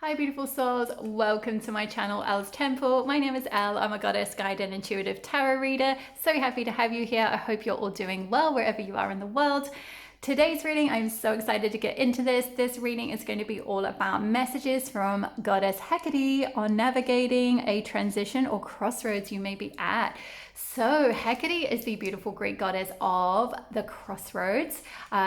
Hi beautiful souls, welcome to my channel Elle's Temple. My name is Elle, I'm a goddess, guide and intuitive tarot reader. So happy to have you here. I hope you're all doing well wherever you are in the world. Today's reading, I'm so excited to get into this. This reading is going to be all about messages from Goddess Hekate on navigating a transition or crossroads you may be at. So Hekate is the beautiful Greek goddess of the crossroads.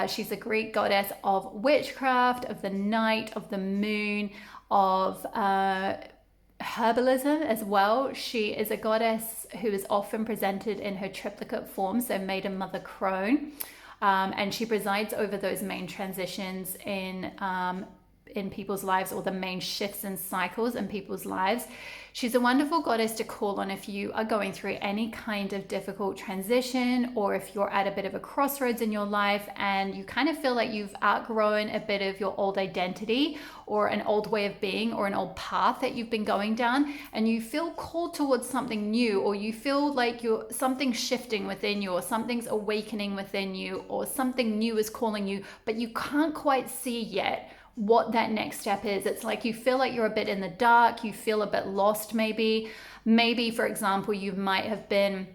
She's a Greek goddess of witchcraft, of the night, of the moon, of herbalism as well. She is a goddess who is often presented in her triplicate form, so maiden, mother, crone. And she presides over those main transitions in people's lives, or the main shifts and cycles in people's lives. She's a wonderful goddess to call on if you are going through any kind of difficult transition, or if you're at a bit of a crossroads in your life and you kind of feel like you've outgrown a bit of your old identity or an old way of being or an old path that you've been going down, and you feel called towards something new, or you feel like something's shifting within you, or something's awakening within you, or something new is calling you, but you can't quite see yet what that next step is. It's like you feel like you're a bit in the dark, you feel a bit lost maybe. Maybe, for example, you might have been,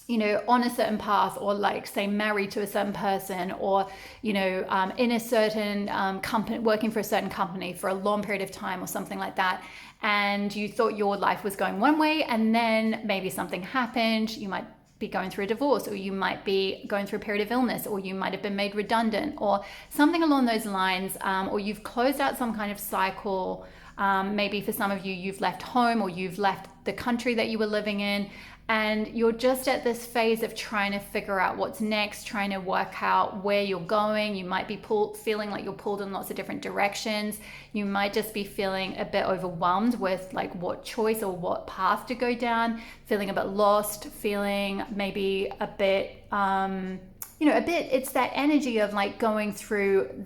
on a certain path, or like say married to a certain person, or, in a certain company, working for a certain company for a long period of time or something like that. And you thought your life was going one way, and then maybe something happened. You might be going through a divorce, or you might be going through a period of illness, or you might have been made redundant, or something along those lines, or you've closed out some kind of cycle. Maybe for some of you, you've left home, or you've left the country that you were living in, and you're just at this phase of trying to figure out what's next, trying to work out where you're going. You might be feeling like you're pulled in lots of different directions. You might just be feeling a bit overwhelmed with like what choice or what path to go down, feeling a bit lost, feeling maybe a bit, it's that energy of like going through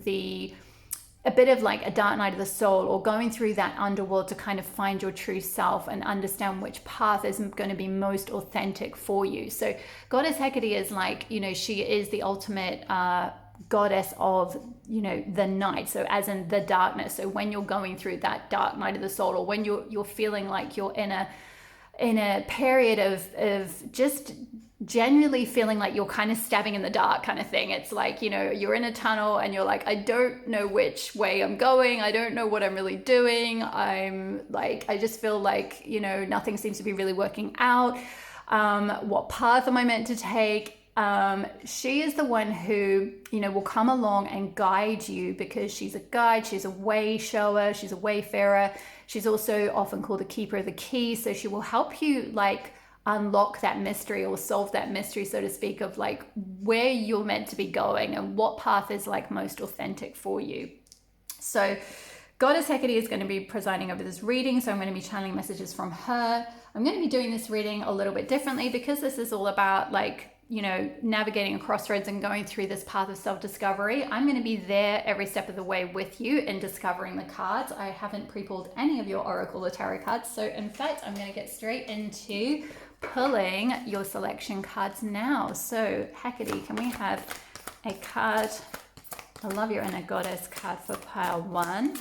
a bit of like a dark night of the soul, or going through that underworld to kind of find your true self and understand which path is going to be most authentic for you. So Goddess Hekate is like, she is the ultimate goddess of, the night. So as in the darkness. So when you're going through that dark night of the soul, or when you're feeling like you're in a period of just genuinely feeling like you're kind of stabbing in the dark kind of thing. It's like, you're in a tunnel and you're like, I don't know which way I'm going. I don't know what I'm really doing. I just feel like, nothing seems to be really working out. What path am I meant to take? She is the one who, will come along and guide you, because she's a guide, she's a way shower, she's a wayfarer. She's also often called a keeper of the key. So she will help you like unlock that mystery, or solve that mystery, so to speak, of like where you're meant to be going and what path is like most authentic for you. So Goddess Hekate is going to be presiding over this reading. So I'm going to be channeling messages from her. I'm going to be doing this reading a little bit differently, because this is all about like, navigating a crossroads and going through this path of self-discovery. I'm going to be there every step of the way with you in discovering the cards. I haven't pre-pulled any of your oracle or tarot cards. So in fact, I'm going to get straight into pulling your selection cards now. So Hekate, can we have a card? I love your inner goddess card for pile 1.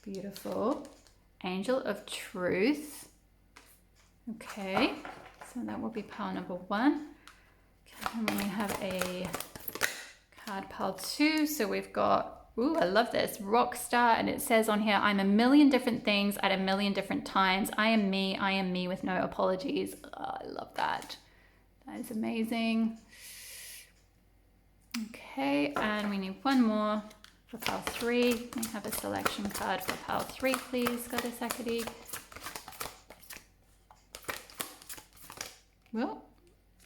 Beautiful. Angel of Truth. Okay. So that will be pile number 1. Okay, and then we have a card pile 2. So we've got, I love this, rock star. And it says on here, I'm a million different things at a million different times. I am me with no apologies. Oh, I love that. That is amazing. Okay, and we need one more for pile 3. Can we have a selection card for pile 3, please, Goddess Hekate? Well,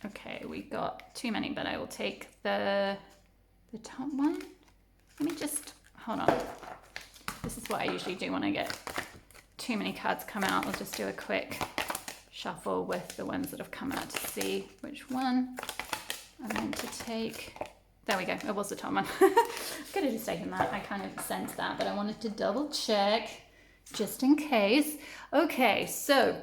okay, we got too many, but I will take the top one. Let me just, hold on. This is what I usually do when I get too many cards come out. I'll just do a quick shuffle with the ones that have come out to see which one I'm meant to take. There we go, it was the top one. Could have just taken that, I kind of sensed that, but I wanted to double check just in case. Okay, so,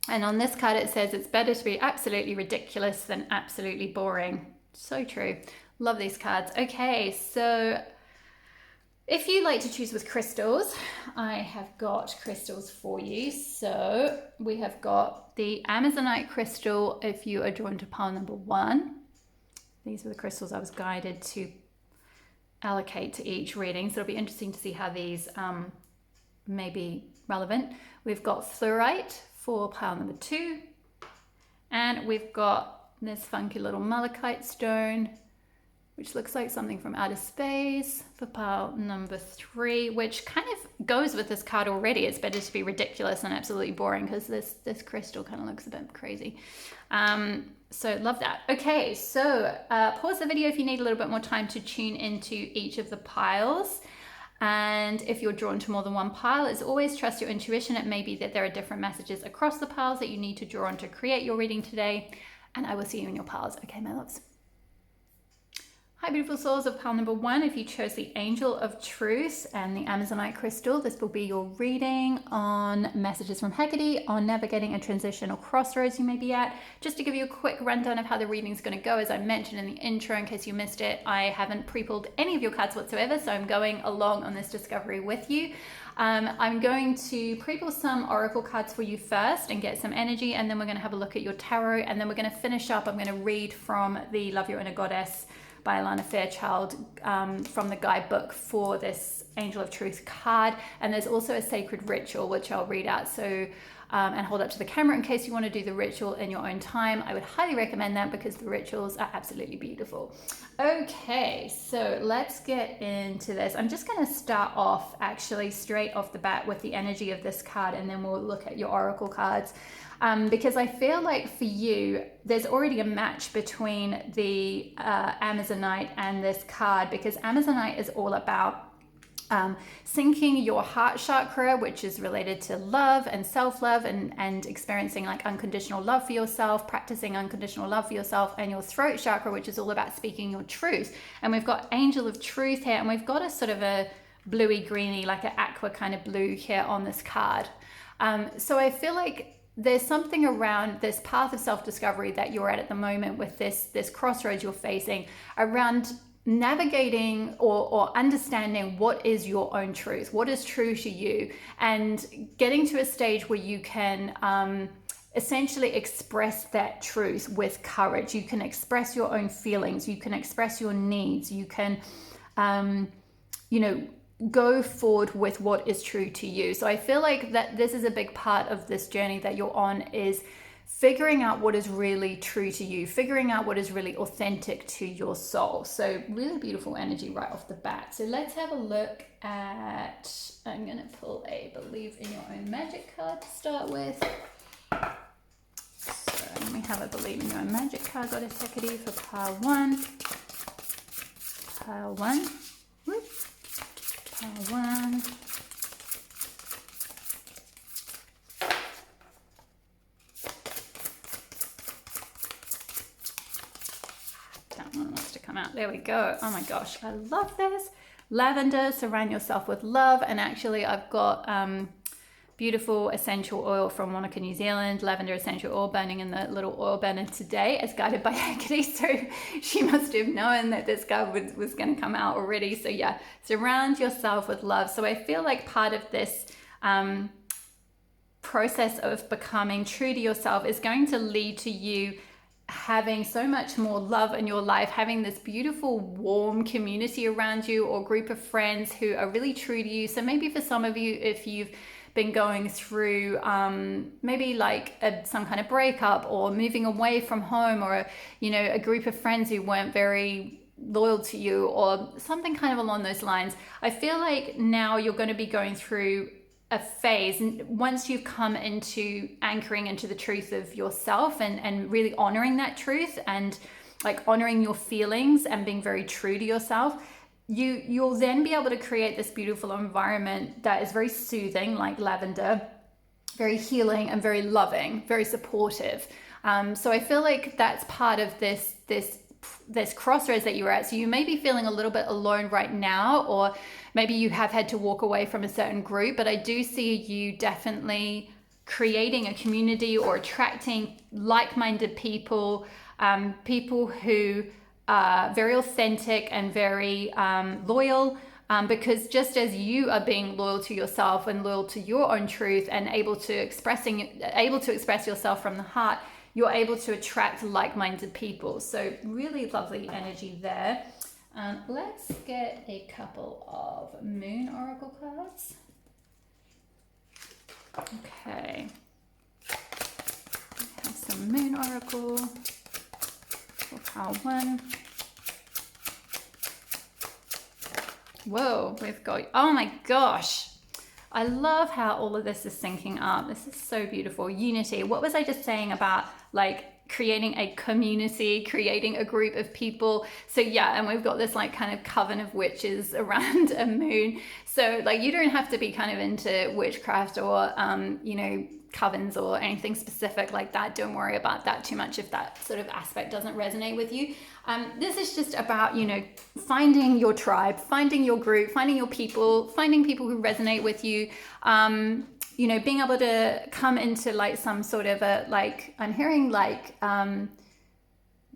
and on this card it says it's better to be absolutely ridiculous than absolutely boring. So true. Love these cards. Okay, so If you like to choose with crystals, I have got crystals for you. So we have got the Amazonite crystal if you are drawn to pile number 1. These are the crystals I was guided to allocate to each reading. So it'll be interesting to see how these may be relevant. We've got fluorite for pile number 2. And we've got this funky little malachite stone, which looks like something from outer space, for pile number 3, which kind of goes with this card already. It's better to be ridiculous and absolutely boring because this crystal kind of looks a bit crazy. So love that. Okay, so pause the video if you need a little bit more time to tune into each of the piles. And if you're drawn to more than one pile, as always, trust your intuition. It may be that there are different messages across the piles that you need to draw on to create your reading today. And I will see you in your piles. Okay, my loves. Hi, beautiful souls of pile number 1. If you chose the Angel of Truth and the Amazonite crystal, this will be your reading on messages from Hekate on navigating a transition or crossroads you may be at. Just to give you a quick rundown of how the reading is going to go, as I mentioned in the intro, in case you missed it, I haven't pre-pulled any of your cards whatsoever, so I'm going along on this discovery with you. I'm going to pre-pull some oracle cards for you first and get some energy, and then we're going to have a look at your tarot, and then we're going to finish up. I'm going to read from the Love Your Inner Goddess by Alana Fairchild from the guidebook for this Angel of Truth card. And there's also a sacred ritual, which I'll read out and hold up to the camera in case you want to do the ritual in your own time. I would highly recommend that because the rituals are absolutely beautiful. Okay, so let's get into this. I'm just going to start off actually straight off the bat with the energy of this card, and then we'll look at your oracle cards. Because I feel like for you, there's already a match between the Amazonite and this card, because Amazonite is all about syncing your heart chakra, which is related to love and self-love and experiencing like unconditional love for yourself, practicing unconditional love for yourself, and your throat chakra, which is all about speaking your truth. And we've got Angel of Truth here, and we've got a sort of a bluey greeny, like an aqua kind of blue here on this card. So I feel like there's something around this path of self-discovery that you're at the moment with this crossroads you're facing around navigating or understanding what is your own truth, what is true to you, and getting to a stage where you can essentially express that truth with courage. You can express your own feelings, you can express your needs, you can, go forward with what is true to you. So I feel like that this is a big part of this journey that you're on, is figuring out what is really true to you, figuring out what is really authentic to your soul. So really beautiful energy right off the bat. So let's have a look at, I'm going to pull a Believe in Your Own Magic card to start with. So we have a Believe in Your Own Magic card, Goddess Hekate, for pile 1. Pile 1. Whoop. Pile 1. That one wants to come out. There we go. Oh my gosh, I love this. Lavender, surround yourself with love. And actually I've got beautiful essential oil from Wanaka, New Zealand, lavender essential oil burning in the little oil burner today, as guided by Hekate. So she must have known that this card was going to come out already. So yeah, surround yourself with love. So I feel like part of this process of becoming true to yourself is going to lead to you having so much more love in your life, having this beautiful, warm community around you, or group of friends who are really true to you. So maybe for some of you, if you've been going through maybe like some kind of breakup, or moving away from home, or a group of friends who weren't very loyal to you, or something kind of along those lines, I feel like now you're going to be going through a phase, and once you've come into anchoring into the truth of yourself and really honoring that truth, and like honoring your feelings and being very true to yourself, you'll then be able to create this beautiful environment that is very soothing, like lavender, very healing and very loving, very supportive. So I feel like that's part of this crossroads that you're at. So you may be feeling a little bit alone right now, or maybe you have had to walk away from a certain group, but I do see you definitely creating a community or attracting like-minded people, people who are very authentic and very loyal, Because just as you are being loyal to yourself and loyal to your own truth and able to express yourself from the heart, you're able to attract like-minded people. So really lovely energy there. Let's get a couple of moon oracle cards. Okay. We have some moon oracle for pile 1. Whoa, we've got, oh my gosh. I love how all of this is syncing up. This is so beautiful. Unity. What was I just saying about like creating a community, creating a group of people? So yeah, and we've got this like kind of coven of witches around a moon. So like you don't have to be kind of into witchcraft or, you know, covens or anything specific like that. Don't worry about that too much if that sort of aspect doesn't resonate with you. This is just about, you know, finding your tribe, finding your group, finding your people, finding people who resonate with you. You know, being able to come into like some sort of a, like, I'm hearing like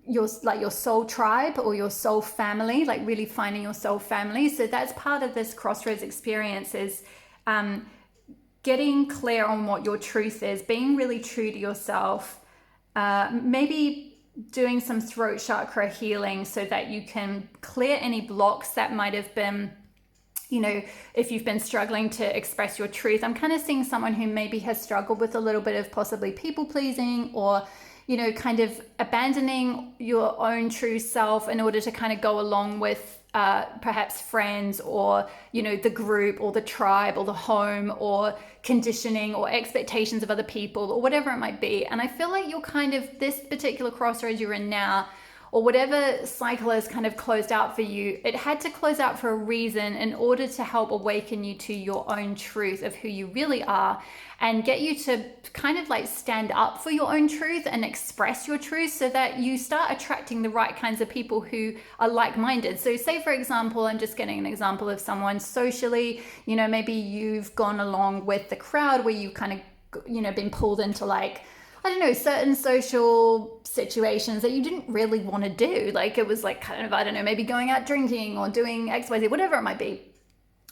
your soul tribe or your soul family, like really finding your soul family. So that's part of this Crossroads experience, is getting clear on what your truth is, being really true to yourself, maybe doing some throat chakra healing so that you can clear any blocks that might have been, you know, if you've been struggling to express your truth. I'm kind of seeing someone who maybe has struggled with a little bit of possibly people pleasing, or, you know, kind of abandoning your own true self in order to kind of go along with perhaps friends or, you know, the group or the tribe or the home or conditioning or expectations of other people or whatever it might be. And I feel like you're kind of, this particular crossroads you're in now, or whatever cycle has kind of closed out for you, it had to close out for a reason, in order to help awaken you to your own truth of who you really are, and get you to kind of like stand up for your own truth and express your truth, so that you start attracting the right kinds of people who are like-minded. So say, for example, I'm just getting an example of someone socially, you know, maybe you've gone along with the crowd where you kind of, you know, been pulled into like, I don't know, certain social situations that you didn't really want to do. Like it was like kind of, I don't know, maybe going out drinking or doing XYZ, whatever it might be.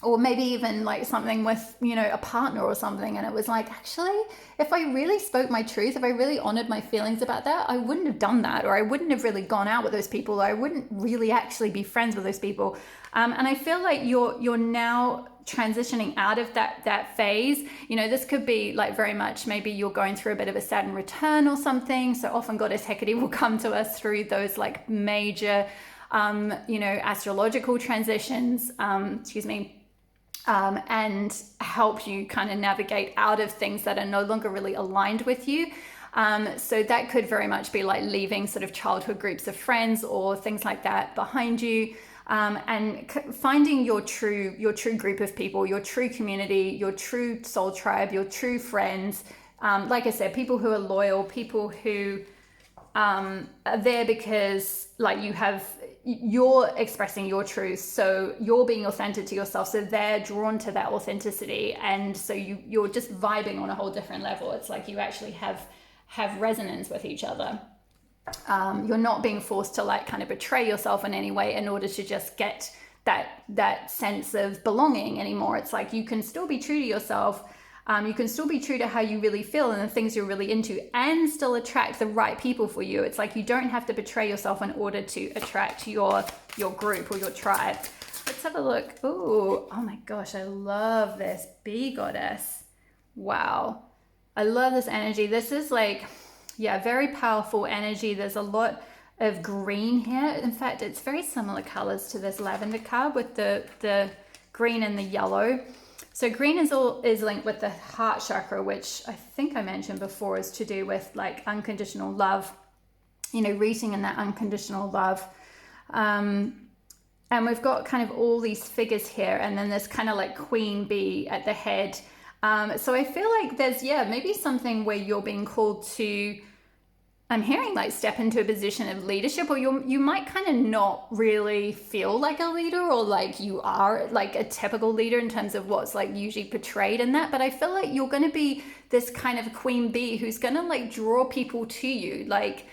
Or maybe even like something with, you know, a partner or something. And it was like, actually, if I really spoke my truth, if I really honored my feelings about that, I wouldn't have done that. Or I wouldn't have really gone out with those people. Or I wouldn't really actually be friends with those people. And I feel like you're now transitioning out of that phase. You know, this could be like very much, maybe you're going through a bit of a Saturn return or something. So often Goddess Hekate will come to us through those like major, you know, astrological transitions, and help you kind of navigate out of things that are no longer really aligned with you. So that could very much be like leaving sort of childhood groups of friends or things like that behind you. And finding your true group of people, your true community, your true soul tribe, your true friends. Like I said, people who are loyal, people who are there because like you're expressing your truth. So you're being authentic to yourself. So they're drawn to that authenticity. And so you're just vibing on a whole different level. It's like you actually have resonance with each other. You're not being forced to like kind of betray yourself in any way in order to just get that sense of belonging anymore. It's like you can still be true to yourself. You can still be true to how you really feel and the things you're really into, and still attract the right people for you. It's like you don't have to betray yourself in order to attract your group or your tribe. Let's have a look. Oh my gosh, I love this bee goddess. Wow. I love this energy. This is like, yeah, very powerful energy. There's a lot of green here. In fact, it's very similar colors to this lavender card with the green and the yellow. So green is linked with the heart chakra, which I think I mentioned before is to do with like unconditional love, you know, reaching in that unconditional love. And we've got kind of all these figures here, and then there's kind of like queen bee at the head. So I feel like there's, maybe something where you're being called to, I'm hearing like step into a position of leadership, or you might kind of not really feel like a leader, or like you are like a typical leader in terms of what's like usually portrayed in that. But I feel like you're going to be this kind of queen bee who's going to like draw people to you, like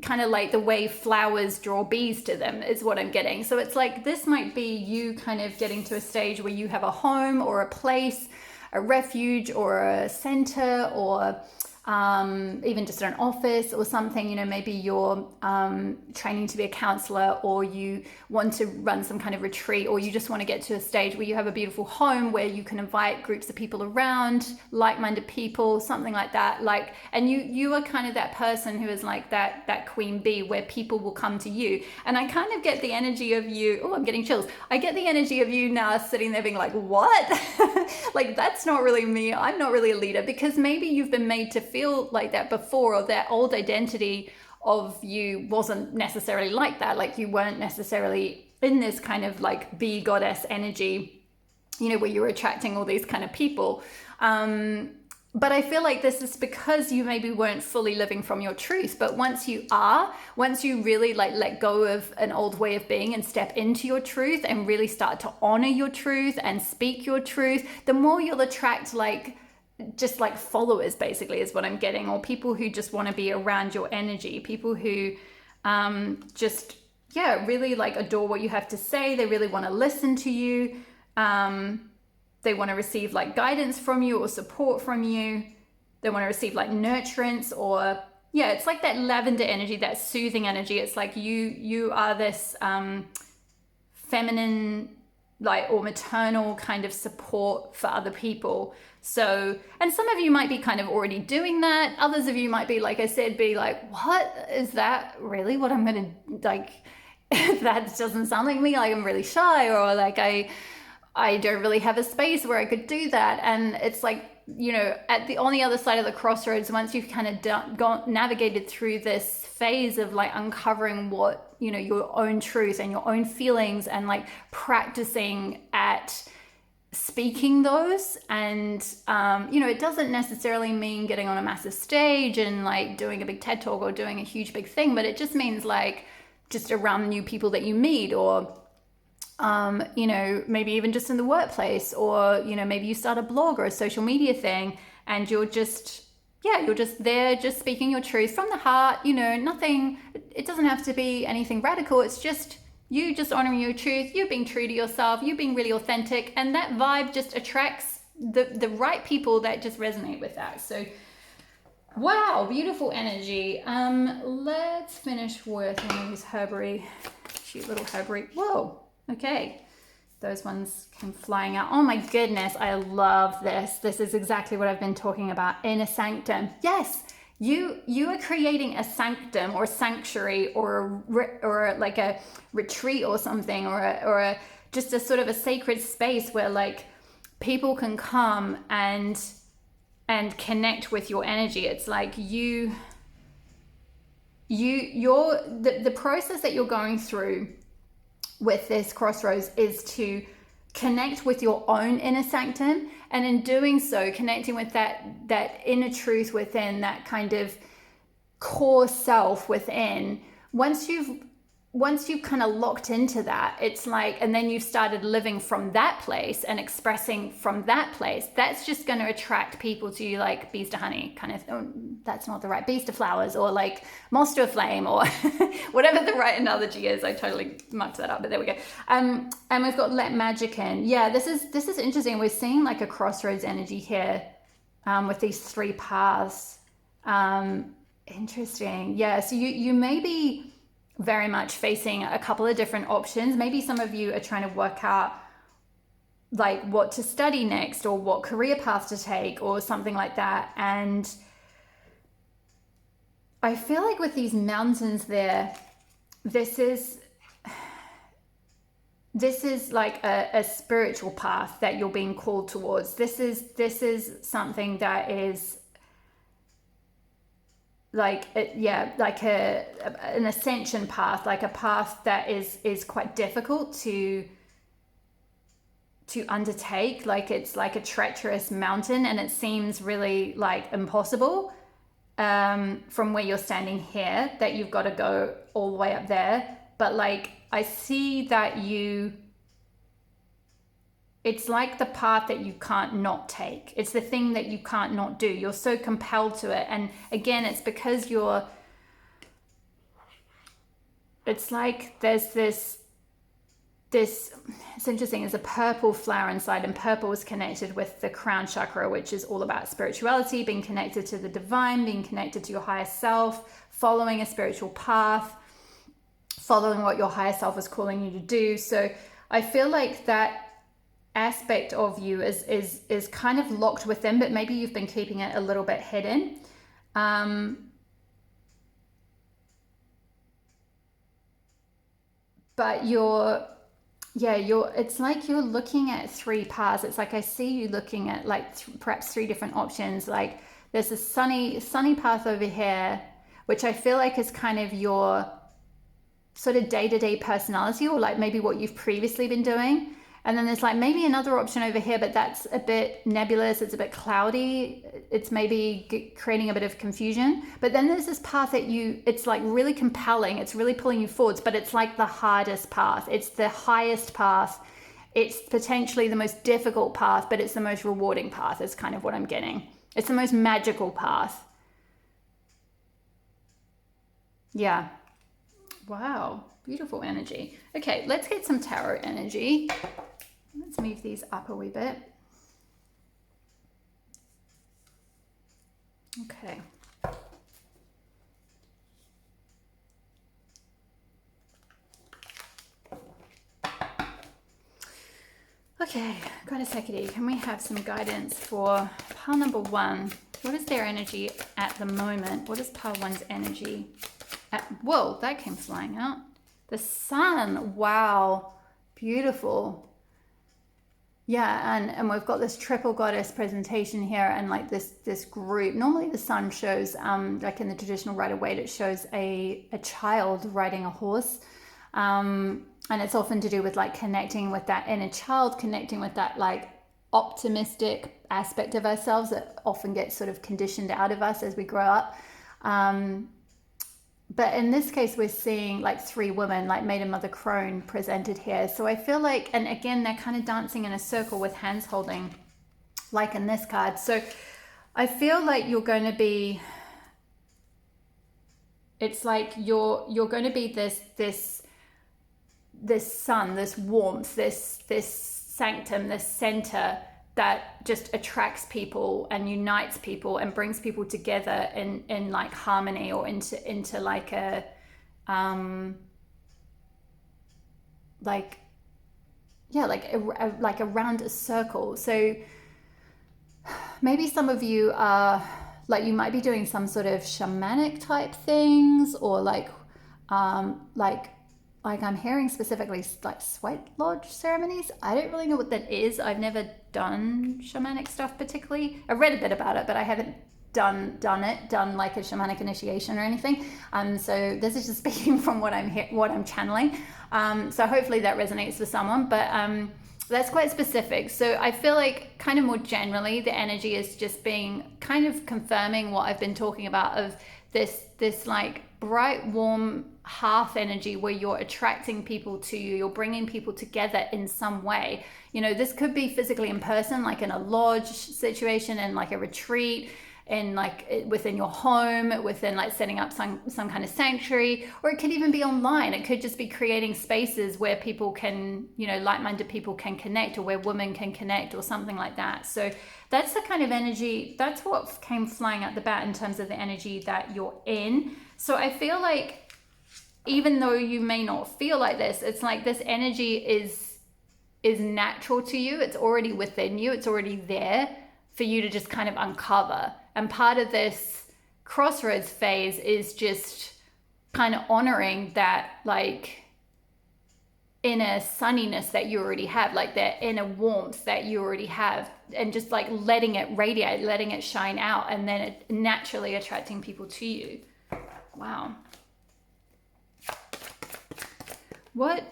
kind of like the way flowers draw bees to them is what I'm getting. So it's like this might be you kind of getting to a stage where you have a home or a place, a refuge or a center, or even just an office or something. You know, maybe you're training to be a counselor, or you want to run some kind of retreat, or you just want to get to a stage where you have a beautiful home where you can invite groups of people around, like-minded people, something like that. Like, and you are kind of that person who is like that queen bee where people will come to you. And I kind of get the energy of you. Oh, I'm getting chills. I get the energy of you now sitting there being like, what? Like, that's not really me. I'm not really a leader, because maybe you've been made to feel like that before, or that old identity of you wasn't necessarily like that. Like, you weren't necessarily in this kind of like bee goddess energy, you know, where you're attracting all these kind of people. But I feel like this is because you maybe weren't fully living from your truth. But once you really like let go of an old way of being and step into your truth and really start to honor your truth and speak your truth, the more you'll attract like just like followers, basically, is what I'm getting, or people who just want to be around your energy, people who just really like adore what you have to say. They really want to listen to you. They want to receive like guidance from you or support from you. They want to receive like nurturance, or it's like that lavender energy, that soothing energy. It's like you are this feminine, like, or maternal kind of support for other people. So, and some of you might be kind of already doing that. Others of you might be, like I said, be like, what is that really what I'm going to, like, that doesn't sound like me. Like, I'm really shy, or like I don't really have a space where I could do that. And it's like, you know, on the other side of the crossroads, once you've kind of navigated through this phase of like uncovering what, you know, your own truth and your own feelings, and like practicing at speaking those. And you know, it doesn't necessarily mean getting on a massive stage and like doing a big TED talk or doing a huge big thing, but it just means like just around new people that you meet, or you know, maybe even just in the workplace, or, you know, maybe you start a blog or a social media thing, and you're just there, just speaking your truth from the heart. You know, nothing, it doesn't have to be anything radical. It's just you just honoring your truth, you being true to yourself, you being really authentic, and that vibe just attracts the right people that just resonate with that. So wow, beautiful energy. Let's finish with one of these herbery, cute little herbery. Whoa. Okay, those ones came flying out. Oh my goodness, I love this. This is exactly what I've been talking about. Inner sanctum. Yes, you are creating a sanctum or sanctuary, or like a retreat or something, or just a sort of a sacred space where like people can come and connect with your energy. It's like the process that you're going through with this crossroads is to connect with your own inner sanctum, and in doing so, connecting with that inner truth within, that kind of core self within. Once you've kind of locked into that, it's like, and then you've started living from that place and expressing from that place, that's just going to attract people to you, like bees to honey, kind of. Oh, that's not the right, bees to flowers, or like moss to a flame, or whatever the right analogy is. I totally mucked that up, but there we go. And we've got let magic in. Yeah, this is interesting. We're seeing like a crossroads energy here, with these three paths. Interesting. Yeah, so you may be very much facing a couple of different options. Maybe some of you are trying to work out like what to study next, or what career path to take, or something like that. And I feel like with these mountains there, this is like a spiritual path that you're being called towards. This is something that is like an ascension path, like a path that is quite difficult to undertake. Like, it's like a treacherous mountain, and it seems really like impossible from where you're standing here, that you've got to go all the way up there. But like, I see that it's like the path that you can't not take. It's the thing that you can't not do. You're so compelled to it. And again, it's because you're it's like there's this, it's interesting, there's a purple flower inside, and purple is connected with the crown chakra, which is all about spirituality, being connected to the divine, being connected to your higher self, following a spiritual path, following what your higher self is calling you to do. So I feel like that aspect of you is kind of locked within, but maybe you've been keeping it a little bit hidden. But it's like you're looking at three paths. It's like I see you looking at like perhaps three different options. Like there's a sunny path over here, which I feel like is kind of your sort of day-to-day personality, or like maybe what you've previously been doing. And then there's like maybe another option over here, but that's a bit nebulous. It's a bit cloudy. It's maybe creating a bit of confusion. But then there's this path that it's like really compelling. It's really pulling you forwards, but it's like the hardest path. It's the highest path. It's potentially the most difficult path, but it's the most rewarding path is kind of what I'm getting. It's the most magical path. Yeah. Wow. Beautiful energy. Okay, let's get some tarot energy. Let's move these up a wee bit. Okay. Okay, Goddess Hekate, can we have some guidance for pile number one? What is their energy at the moment? What is pile one's energy at? Whoa, that came flying out. The sun. Wow. Beautiful. Yeah, and we've got this triple goddess presentation here, and like this group. Normally the sun shows, like in the traditional Rider-Waite, it shows a child riding a horse. And it's often to do with like connecting with that inner child, connecting with that like optimistic aspect of ourselves that often gets sort of conditioned out of us as we grow up. But in this case, we're seeing like three women, like Maiden Mother Crone presented here. So I feel like, and again, they're kind of dancing in a circle with hands holding, like in this card. So I feel like you're going to be, it's like you're going to be this sun, this warmth, this sanctum, this center that just attracts people and unites people and brings people together in like harmony, or into like a like around a circle. So maybe some of you are like, you might be doing some sort of shamanic type things, or like I'm hearing specifically like sweat lodge ceremonies. I don't really know what that is. I've never done shamanic stuff particularly. I've read a bit about it, but I haven't done like a shamanic initiation or anything. So this is just speaking from what I'm channeling. So hopefully that resonates with someone, but that's quite specific. So I feel like kind of more generally, the energy is just being kind of confirming what I've been talking about, of this like bright, warm hearth energy where you're attracting people to you, you're bringing people together in some way. You know, this could be physically in person, like in a lodge situation, in like a retreat, in like within your home, within like setting up some kind of sanctuary, or it could even be online. It could just be creating spaces where people can, you know, like-minded people can connect, or where women can connect, or something like that. So that's the kind of energy, that's what came flying out the bat in terms of the energy that you're in. So I feel like, even though you may not feel like this, it's like this energy is natural to you. It's already within you. It's already there for you to just kind of uncover. And part of this Crossroads phase is just kind of honoring that like inner sunniness that you already have, like that inner warmth that you already have, and just like letting it radiate, letting it shine out, and then it naturally attracting people to you. Wow. What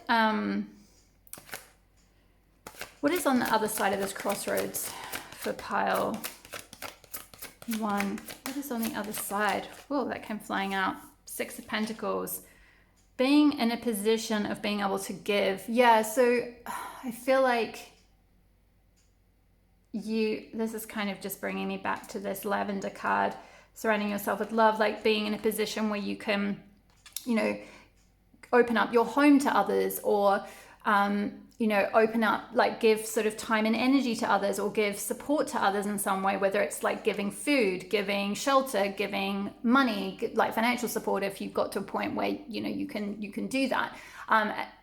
is on the other side of this Crossroads for pile one? What is on the other side? Whoa, that came flying out. Six of Pentacles. Being in a position of being able to give. Yeah, so I feel like this is kind of just bringing me back to this lavender card, surrounding yourself with love, like being in a position where you can, you know, open up your home to others, or you know, open up, like give sort of time and energy to others, or give support to others in some way, whether it's like giving food, giving shelter, giving money, like financial support if you've got to a point where, you know, you can do that.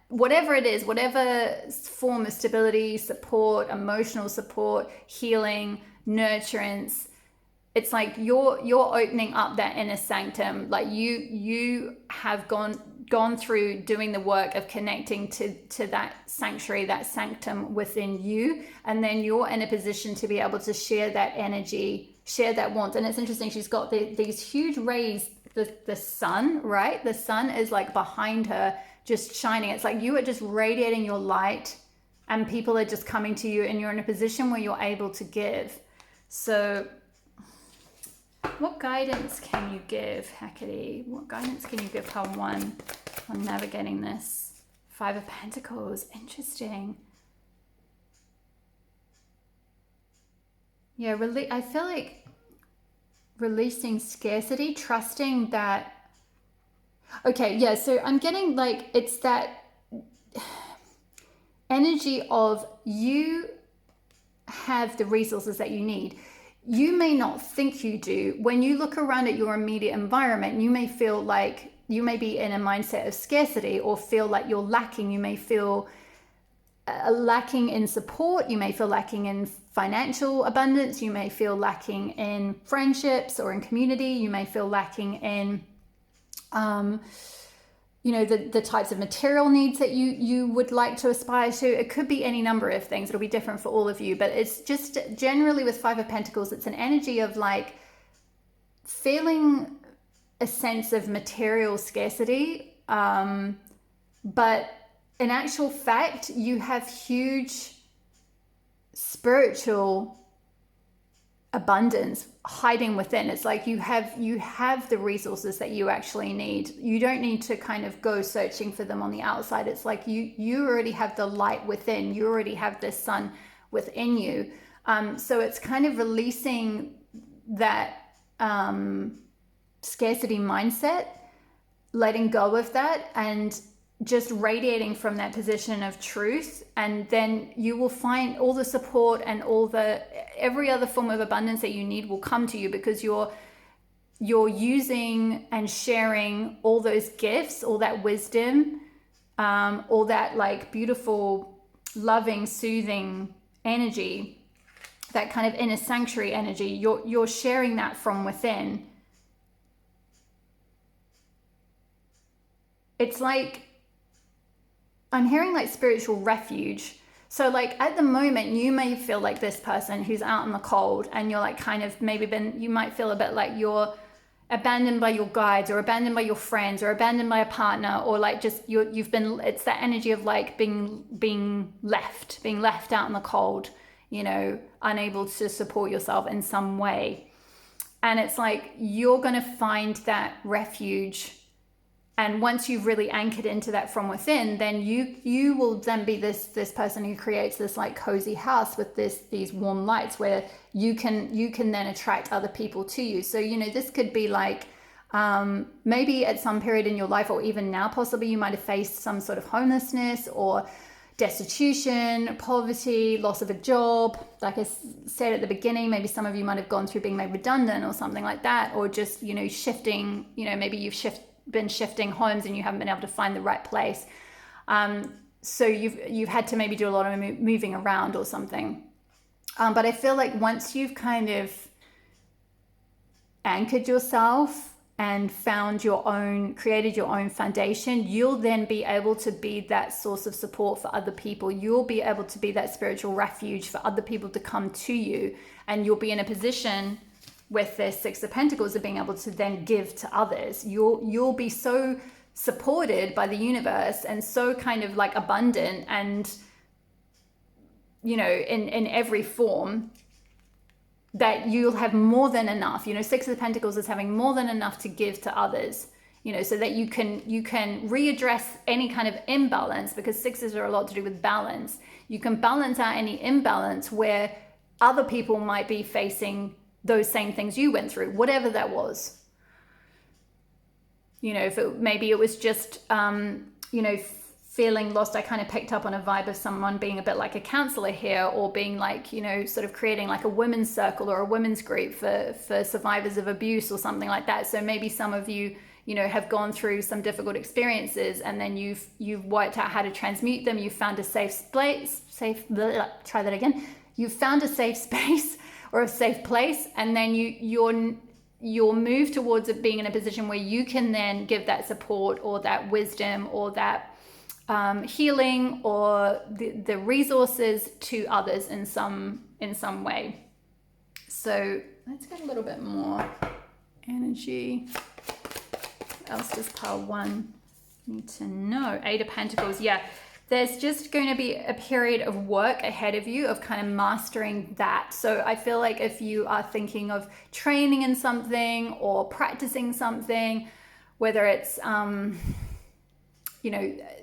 Whatever it is, whatever form of stability, support, emotional support, healing, nurturance, it's like you're opening up that inner sanctum. Like you have gone through doing the work of connecting to that sanctuary, that sanctum within you, and then you're in a position to be able to share that energy, share that warmth. And it's interesting, she's got these huge rays, the sun, right? The sun is like behind her, just shining. It's like you are just radiating your light, and people are just coming to you, and you're in a position where you're able to give. So what guidance can you give, Hekate? What guidance can you give Pile 1 on navigating this? 5 of Pentacles. Interesting. Yeah, I feel like releasing scarcity, trusting that. Okay, yeah, so I'm getting like, it's that energy of you have the resources that you need. You may not think you do. When you look around at your immediate environment, you may feel like you may be in a mindset of scarcity, or feel like you're lacking. You may feel lacking in support. You may feel lacking in financial abundance. You may feel lacking in friendships or in community. You may feel lacking in, you know, the types of material needs that you would like to aspire to. It could be any number of things. It'll be different for all of you, but it's just generally with 5 of Pentacles, it's an energy of like feeling a sense of material scarcity. But in actual fact, you have huge spiritual abundance hiding within. It's like you have the resources that you actually need. You don't need to kind of go searching for them on the outside. It's like you already have the light within. You already have the sun within you. So it's kind of releasing that scarcity mindset, letting go of that, and just radiating from that position of truth. And then you will find all the support and every other form of abundance that you need will come to you, because you're using and sharing all those gifts, all that wisdom, all that like beautiful, loving, soothing energy, that kind of inner sanctuary energy. You're sharing that from within. It's like, I'm hearing like spiritual refuge. So like at the moment, you may feel like this person who's out in the cold, and you're like kind of you might feel a bit like you're abandoned by your guides, or abandoned by your friends, or abandoned by a partner, or like just it's that energy of like being left out in the cold, you know, unable to support yourself in some way. And it's like you're going to find that refuge. And once you've really anchored into that from within, then you will then be this person who creates this like cozy house with these warm lights, where you can then attract other people to you. So, you know, this could be like maybe at some period in your life, or even now possibly, you might have faced some sort of homelessness or destitution, poverty, loss of a job. Like I said at the beginning, maybe some of you might have gone through being made redundant or something like that, or just, you know, shifting, you know, maybe you've been shifting homes and you haven't been able to find the right place. So you've had to maybe do a lot of moving around or something. But I feel like once you've kind of anchored yourself and created your own foundation, you'll then be able to be that source of support for other people. You'll be able to be that spiritual refuge for other people to come to you, and you'll be in a position with this 6 of Pentacles of being able to then give to others. You'll be so supported by the universe, and so kind of like abundant, and, you know, in every form, that you'll have more than enough. You know, 6 of Pentacles is having more than enough to give to others, you know, so that you can readdress any kind of imbalance, because 6s are a lot to do with balance. You can balance out any imbalance where other people might be facing those same things you went through, whatever that was. You know, maybe it was just feeling lost, I kind of picked up on a vibe of someone being a bit like a counselor here, or being like, sort of creating like a women's circle or a women's group for survivors of abuse or something like that. So maybe some of you, have gone through some difficult experiences, and then you've worked out how to transmute them. You've found a You've found a safe space or a safe place, and then you'll move towards it being in a position where you can then give that support or that wisdom or that healing or the resources to others in some way. So let's get a little bit more energy. What else does pile 1 need to know? 8 of Pentacles. Yeah, there's just going to be a period of work ahead of you of kind of mastering that. So I feel like if you are thinking of training in something or practicing something, whether it's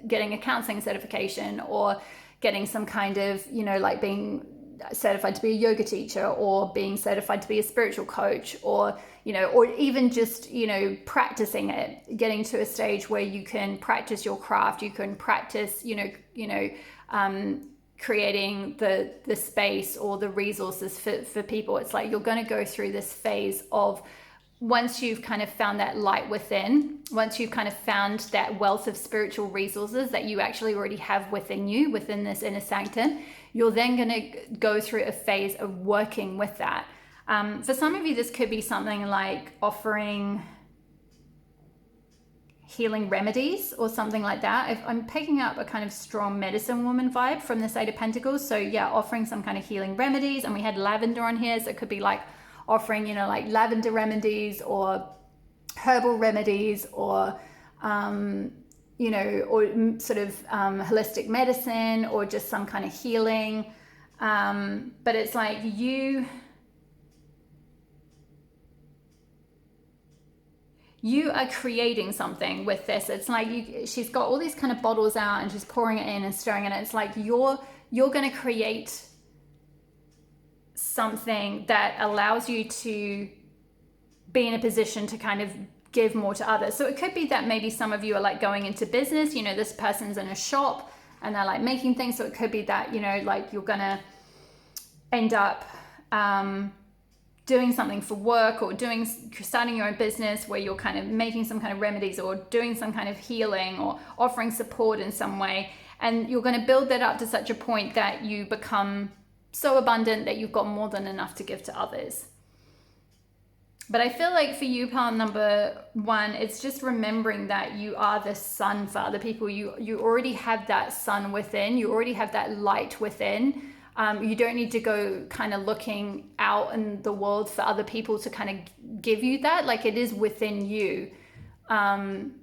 getting a counseling certification or getting some kind of, like being certified to be a yoga teacher or being certified to be a spiritual coach, or, or even just, practicing it, getting to a stage where you can practice your craft, you can practice, creating the space or the resources for people. It's like you're going to go through this phase of, once you've kind of found that light within, once you've kind of found that wealth of spiritual resources that you actually already have within you, within this inner sanctum, you're then going to go through a phase of working with that. For some of you, this could be something like offering healing remedies or something like that. If I'm picking up a kind of strong medicine woman vibe from this 8 of Pentacles. So yeah, offering some kind of healing remedies. And we had lavender on here, so it could be like offering, like lavender remedies or herbal remedies, or, or sort of holistic medicine, or just some kind of healing. But it's like you are creating something with this. It's like she's got all these kind of bottles out and she's pouring it in and stirring it. It's like you're going to create something that allows you to be in a position to kind of give more to others. So it could be that maybe some of you are like going into business, this person's in a shop and they're like making things. So it could be that, like you're going to end up doing something for work, or starting your own business where you're kind of making some kind of remedies or doing some kind of healing or offering support in some way. And you're going to build that up to such a point that you become so abundant that you've got more than enough to give to others. But I feel like for you, pile number 1, it's just remembering that you are the sun for other people. You already have that sun within. You already have that light within. You don't need to go kind of looking out in the world for other people to kind of give you that. Like, it is within you. And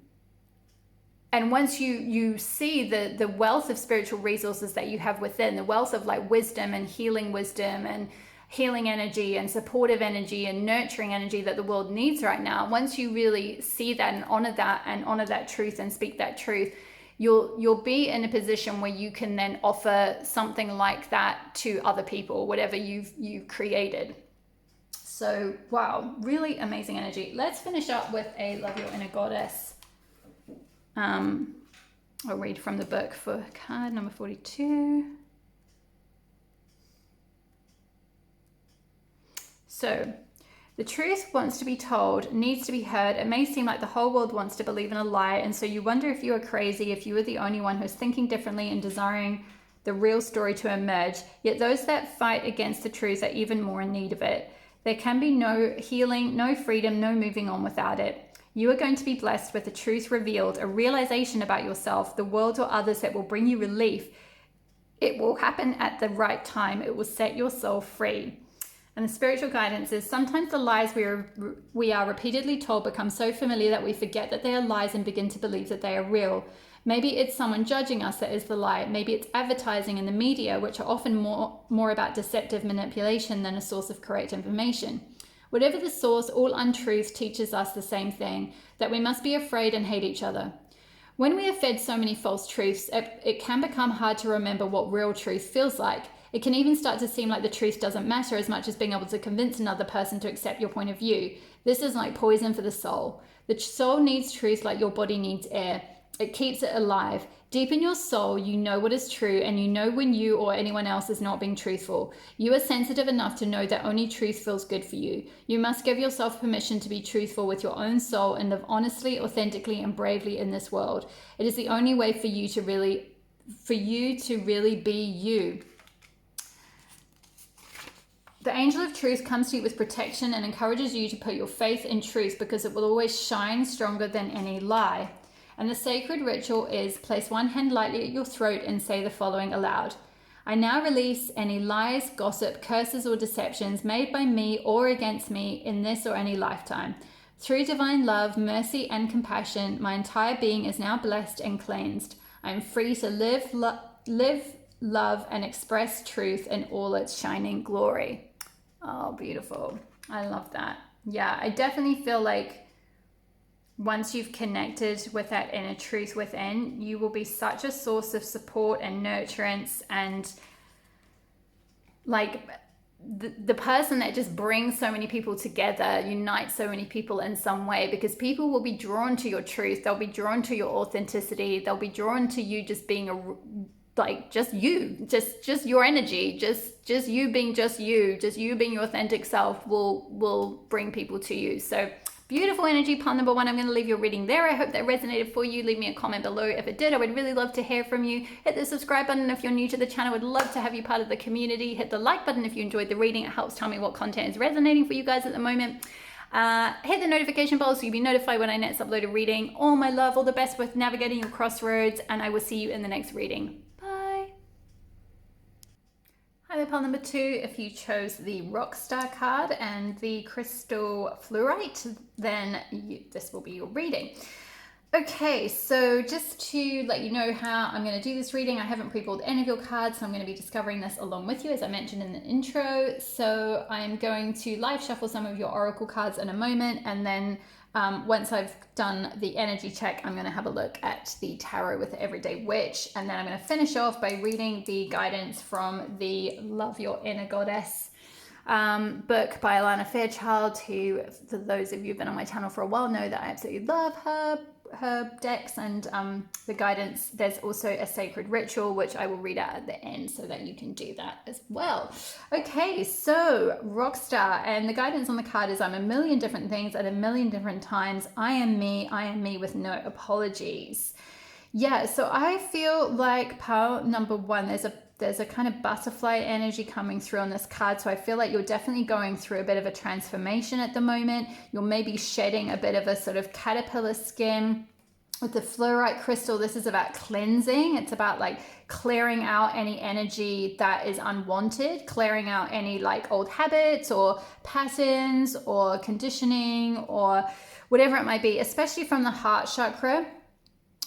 once you see the wealth of spiritual resources that you have within, the wealth of like wisdom and healing energy and supportive energy and nurturing energy that the world needs right now, once you really see that and honor that truth and speak that truth, you'll be in a position where you can then offer something like that to other people, whatever you've created. So wow, really amazing energy. Let's finish up with a Love Your Inner Goddess. I'll read from the book for card number 42. So, the truth wants to be told, needs to be heard. It may seem like the whole world wants to believe in a lie, and so you wonder if you are crazy, if you are the only one who is thinking differently and desiring the real story to emerge. Yet those that fight against the truth are even more in need of it. There can be no healing, no freedom, no moving on without it. You are going to be blessed with the truth revealed, a realization about yourself, the world, or others that will bring you relief. It will happen at the right time. It will set your soul free. And the spiritual guidance is, sometimes the lies we are repeatedly told become so familiar that we forget that they are lies and begin to believe that they are real. Maybe it's someone judging us that is the lie. Maybe it's advertising in the media, which are often more about deceptive manipulation than a source of correct information. Whatever the source, all untruth teaches us the same thing, that we must be afraid and hate each other. When we are fed so many false truths, it can become hard to remember what real truth feels like. It can even start to seem like the truth doesn't matter as much as being able to convince another person to accept your point of view. This is like poison for the soul. The soul needs truth like your body needs air. It keeps it alive. Deep in your soul, you know what is true, and you know when you or anyone else is not being truthful. You are sensitive enough to know that only truth feels good for you. You must give yourself permission to be truthful with your own soul and live honestly, authentically, and bravely in this world. It is the only way for you to really be you. The angel of truth comes to you with protection and encourages you to put your faith in truth because it will always shine stronger than any lie. And the sacred ritual is place one hand lightly at your throat and say the following aloud. I now release any lies, gossip, curses, or deceptions made by me or against me in this or any lifetime. Through divine love, mercy, and compassion, my entire being is now blessed and cleansed. I am free to live, love, and express truth in all its shining glory. Oh, beautiful. I love that. Yeah, I definitely feel like once you've connected with that inner truth within, you will be such a source of support and nurturance, and like the person that just brings so many people together, unites so many people in some way, because people will be drawn to your truth. They'll be drawn to your authenticity. They'll be drawn to you just being just your energy, just you being just you being your authentic self will bring people to you. So beautiful energy, pile number 1. I'm going to leave your reading there. I hope that resonated for you. Leave me a comment below if it did. I would really love to hear from you. Hit the subscribe button if you're new to the channel. I would love to have you part of the community. Hit the like button if you enjoyed the reading. It helps tell me what content is resonating for you guys at the moment. Hit the notification bell so you'll be notified when I next upload a reading. All my love, all the best with navigating your crossroads, and I will see you in the next reading. Hi there, pile number 2. If you chose the Rockstar card and the Crystal Fluorite, then this will be your reading. Okay, so just to let you know how I'm going to do this reading, I haven't pre-pulled any of your cards, so I'm going to be discovering this along with you, as I mentioned in the intro. So I'm going to live shuffle some of your oracle cards in a moment, and then once I've done the energy check, I'm going to have a look at the tarot with the Everyday Witch, and then I'm going to finish off by reading the guidance from the Love Your Inner Goddess book by Alana Fairchild, who, for those of you who've been on my channel for a while, know that I absolutely love her decks and the guidance. There's also a sacred ritual which I will read out at the end so that you can do that as well. Okay, so Rockstar, and the guidance on the card is I'm a million different things at a million different times. I am me with no apologies. Yeah, so I feel like pile number 1, there's a kind of butterfly energy coming through on this card. So I feel like you're definitely going through a bit of a transformation at the moment. You're maybe shedding a bit of a sort of caterpillar skin. With the fluorite crystal, this is about cleansing. It's about like clearing out any energy that is unwanted, clearing out any like old habits or patterns or conditioning or whatever it might be, especially from the heart chakra,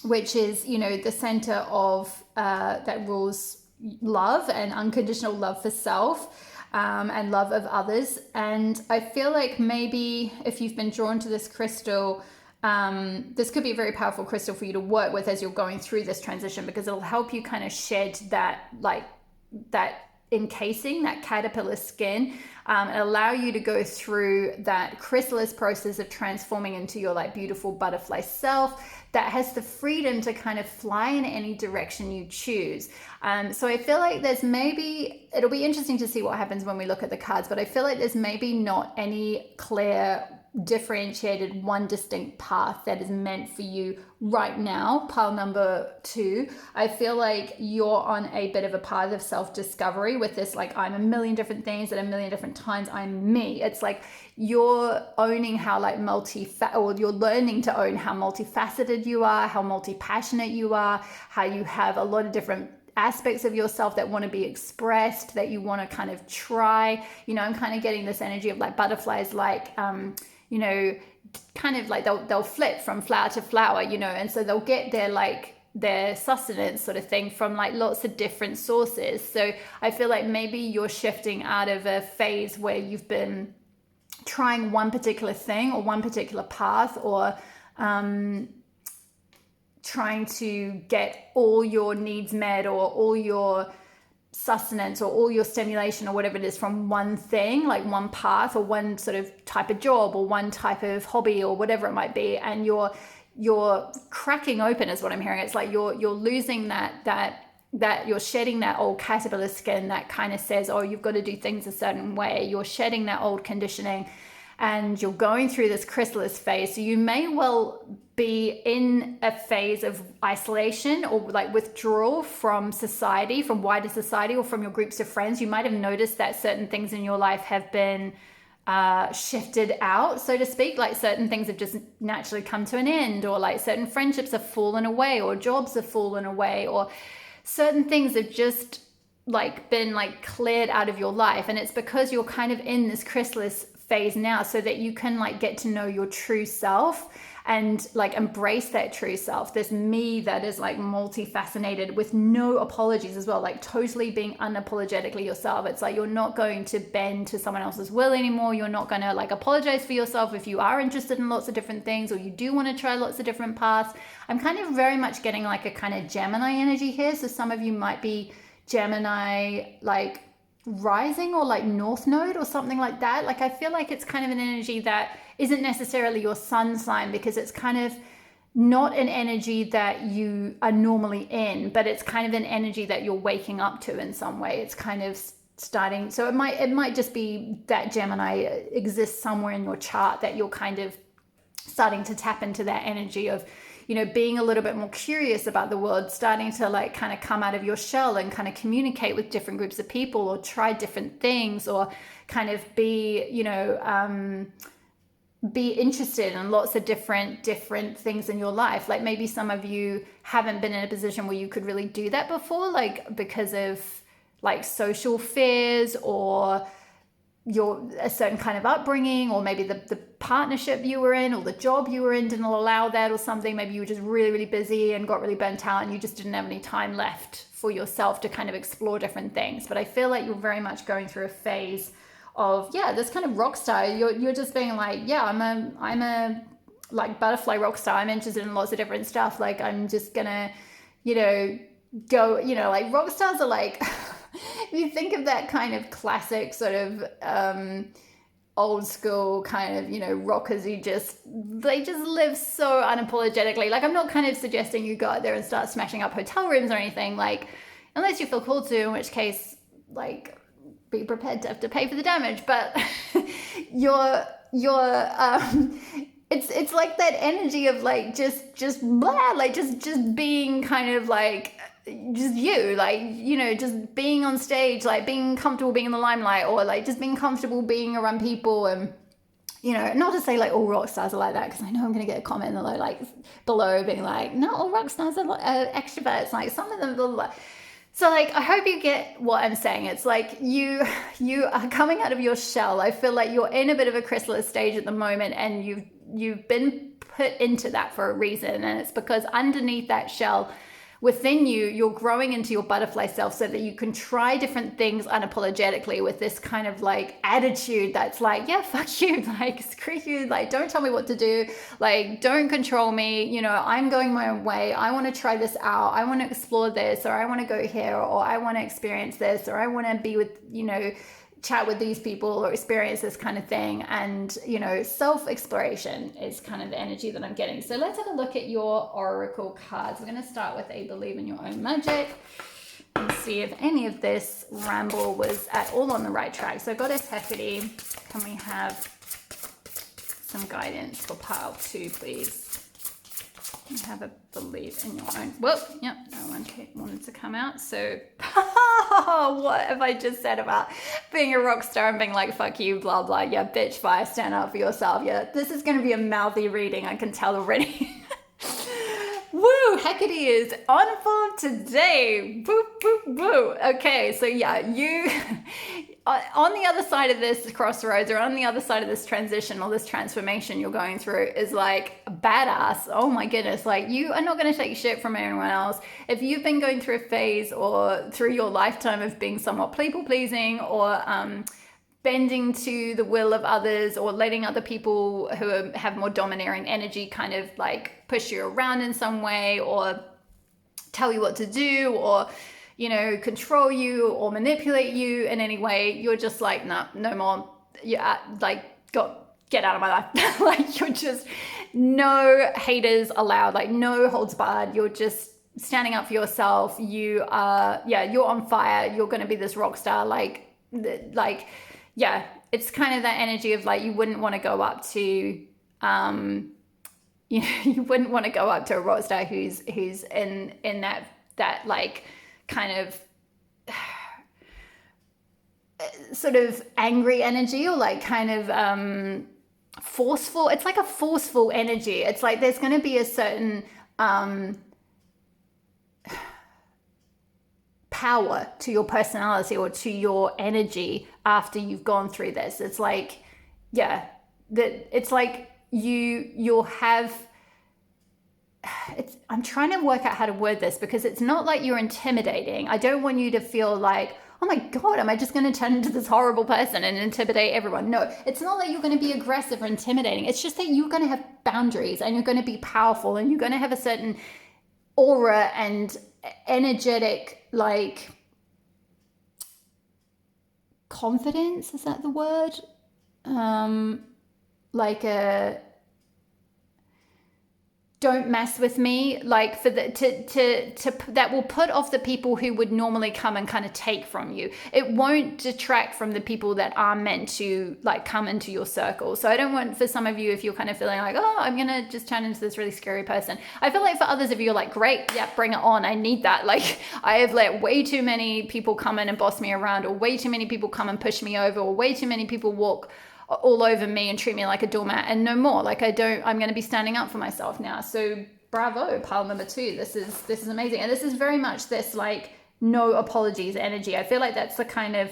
which is, the center of that rules love and unconditional love for self and love of others. And I feel like maybe if you've been drawn to this crystal, this could be a very powerful crystal for you to work with as you're going through this transition, because it'll help you kind of shed that encasing, that caterpillar skin, and allow you to go through that chrysalis process of transforming into your like beautiful butterfly self that has the freedom to kind of fly in any direction you choose. So I feel like it'll be interesting to see what happens when we look at the cards, but I feel like there's maybe not any clear, differentiated, one distinct path that is meant for you right now. Pile number 2, I feel like you're on a bit of a path of self-discovery with this, like, I'm a million different things at a million different times, I'm me. It's like you're owning how like you're learning to own how multifaceted you are, how multi-passionate you are, how you have a lot of different aspects of yourself that want to be expressed, that you want to kind of try. I'm kind of getting this energy of like butterflies, like kind of like they'll flip from flower to flower, and so they'll get their sustenance sort of thing from like lots of different sources. So I feel like maybe you're shifting out of a phase where you've been trying one particular thing or one particular path, or trying to get all your needs met or all your sustenance or all your stimulation or whatever it is from one thing, like one path or one sort of type of job or one type of hobby or whatever it might be. And you're you're cracking open is what I'm hearing. It's like you're losing that you're shedding that old caterpillar skin that kind of says, oh, you've got to do things a certain way. You're shedding that old conditioning, and you're going through this chrysalis phase. So you may well be in a phase of isolation or like withdrawal from society, from wider society, or from your groups of friends. You might have noticed that certain things in your life have been shifted out, so to speak. Like certain things have just naturally come to an end, or like certain friendships have fallen away, or jobs have fallen away, or certain things have just like been like cleared out of your life. And it's because you're kind of in this chrysalis phase now, so that you can like get to know your true self and like embrace that true self, this me that is like multifaceted with no apologies as well, like totally being unapologetically yourself. It's like you're not going to bend to someone else's will anymore. You're not going to like apologize for yourself if you are interested in lots of different things, or you do want to try lots of different paths. I'm kind of very much getting like a kind of Gemini energy here. So some of you might be Gemini like rising, or like North Node or something like that. Like I feel like it's kind of an energy that isn't necessarily your sun sign, because it's kind of not an energy that you are normally in, but it's kind of an energy that you're waking up to in some way. It's kind of starting, so it might just be that Gemini exists somewhere in your chart, that you're kind of starting to tap into that energy of, you know, being a little bit more curious about the world, starting to like kind of come out of your shell and kind of communicate with different groups of people, or try different things, or kind of be, you know, be interested in lots of different things in your life. Like maybe some of you haven't been in a position where you could really do that before, like because of like social fears, or a certain kind of upbringing, or maybe the partnership you were in or the job you were in didn't allow that, or something. Maybe you were just really, really busy and got really burnt out, and you just didn't have any time left for yourself to kind of explore different things. But I feel like you're very much going through a phase of, yeah, this kind of rock star. You're just being like, yeah, I'm a like butterfly rock star. I'm interested in lots of different stuff. Like I'm just gonna, you know, go, you know, like rock stars are like if you think of that kind of classic sort of old school kind of, you know, rockers who they just live so unapologetically. Like I'm not kind of suggesting you go out there and start smashing up hotel rooms or anything, like unless you feel called to, in which case like be prepared to have to pay for the damage. But it's like that energy of like just blah, like just being kind of like just you, like, you know, just being on stage, like being comfortable being in the limelight, or like just being comfortable being around people. And you know, not to say like all rock stars are like that, because I know I'm going to get a comment like below being like, not all rock stars are extroverts, like some of them blah, blah, blah. So like, I hope you get what I'm saying. It's like you are coming out of your shell. I feel like you're in a bit of a chrysalis stage at the moment, and you've been put into that for a reason. And it's because underneath that shell within you, you're growing into your butterfly self, so that you can try different things unapologetically with this kind of like attitude that's like, yeah, fuck you, like screw you, like don't tell me what to do, like don't control me, you know, I'm going my own way, I want to try this out, I want to explore this, or I want to go here, or I want to experience this, or I want to be with, you know, chat with these people, or experience this kind of thing. And you know, self-exploration is kind of the energy that I'm getting. So let's have a look at your oracle cards. We're going to start with a believe in your own magic and see if any of this ramble was at all on the right track. So Goddess Hekate, can we have some guidance for pile 2, please? You have a believe in your own. Whoa, yep, no one wanted to come out. So, what have I just said about being a rock star and being like, fuck you, blah, blah. Yeah, bitch, fire, stand up for yourself. Yeah, this is going to be a mouthy reading, I can tell already. Woo, Hekate is on form today. Boo, boo, boo. Okay, so yeah, you... on the other side of this crossroads, or on the other side of this transition or this transformation you're going through, is like badass. Oh my goodness. Like you are not going to take shit from anyone else. If you've been going through a phase or through your lifetime of being somewhat people pleasing, or bending to the will of others, or letting other people who have more domineering energy kind of like push you around in some way, or tell you what to do, or you know, control you or manipulate you in any way, you're just like, no more. Yeah, like got get out of my life. Like, you're just, no haters allowed, like no holds barred. You're just standing up for yourself. You are, you're on fire. You're going to be this rock star. It's kind of that energy of like, you wouldn't want to go up to, you wouldn't want to go up to a rock star who's in that like kind of sort of angry energy, or like kind of forceful. It's like a forceful energy. It's like there's going to be a certain power to your personality or to your energy after you've gone through this. It's like, it's like you'll have, I'm trying to work out how to word this, because it's not like you're intimidating. I don't want you to feel like, oh my God, am I just going to turn into this horrible person and intimidate everyone? No, it's not like you're going to be aggressive or intimidating. It's just that you're going to have boundaries, and you're going to be powerful, and you're going to have a certain aura and energetic, like, confidence. Is that the word? Like a, don't mess with me, like for the that will put off the people who would normally come and kind of take from you. It won't detract from the people that are meant to like come into your circle. So I don't want, for some of you, if you're kind of feeling like, oh, I'm gonna just turn into this really scary person, I feel like for others of you, you're like, great, yeah, bring it on, I need that. Like, I have let way too many people come in and boss me around, or way too many people come and push me over, or way too many people walk all over me and treat me like a doormat, and no more. Like, I'm going to be standing up for myself now. So bravo, pile number 2. This is amazing. And this is very much this like no apologies energy. I feel like that's the kind of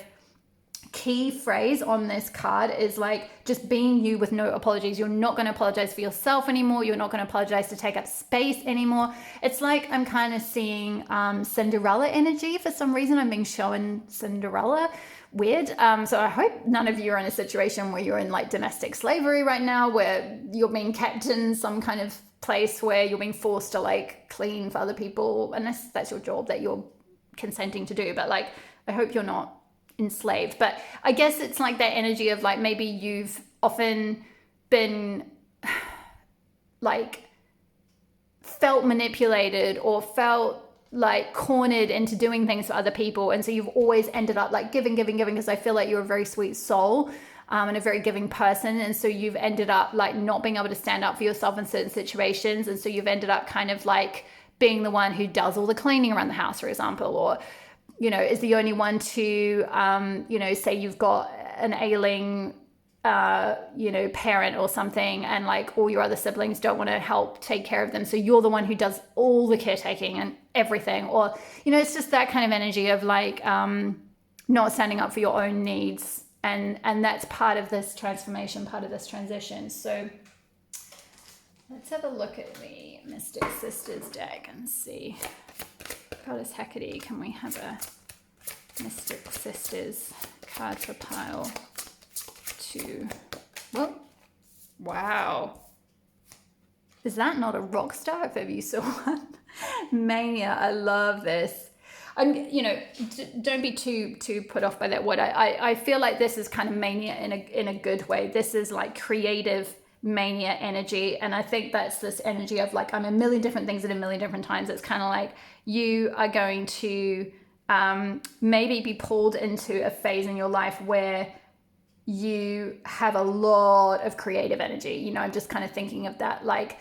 key phrase on this card, is like just being you with no apologies. You're not going to apologize for yourself anymore. You're not going to apologize to take up space anymore. It's like I'm kind of seeing Cinderella energy. For some reason, I'm being shown Cinderella. Weird. So I hope none of you are in a situation where you're in like domestic slavery right now, where you're being kept in some kind of place where you're being forced to like clean for other people, unless that's your job that you're consenting to do. But like, I hope you're not enslaved. But I guess it's like that energy of like, maybe you've often been like felt manipulated, or felt like cornered into doing things for other people, and so you've always ended up like giving, because I feel like you're a very sweet soul and a very giving person, and so you've ended up like not being able to stand up for yourself in certain situations, and so you've ended up kind of like being the one who does all the cleaning around the house, for example, or is the only one to say you've got an ailing parent or something, and like all your other siblings don't want to help take care of them, so you're the one who does all the caretaking and everything. Or it's just that kind of energy of like not standing up for your own needs, and that's part of this transformation, part of this transition. So let's have a look at the Mystic Sisters deck and see. Goddess Hekate, can we have a Mystic Sisters card for pile 2? Well, wow. Is that not a rock star if ever you saw one? Mania, I love this. Don't be too put off by that word. I feel like this is kind of mania in a good way. This is like creative mania energy, and I think that's this energy of like, I'm a million different things at a million different times. It's kind of like you are going to maybe be pulled into a phase in your life where you have a lot of creative energy. I'm just kind of thinking of that, like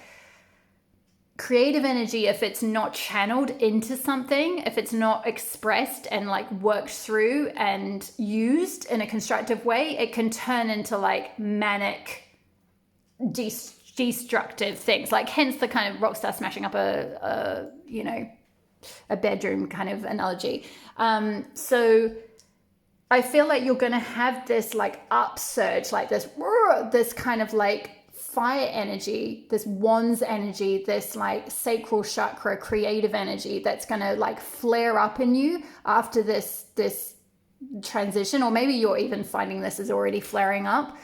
creative energy, if it's not channeled into something, if it's not expressed and like worked through and used in a constructive way, it can turn into like manic, destructive things, like hence the kind of rock star smashing up a bedroom kind of analogy. So I feel like you're going to have this like upsurge, like this kind of like fire energy, this wands energy, this like sacral chakra creative energy that's going to like flare up in you after this transition. Or maybe you're even finding this is already flaring up.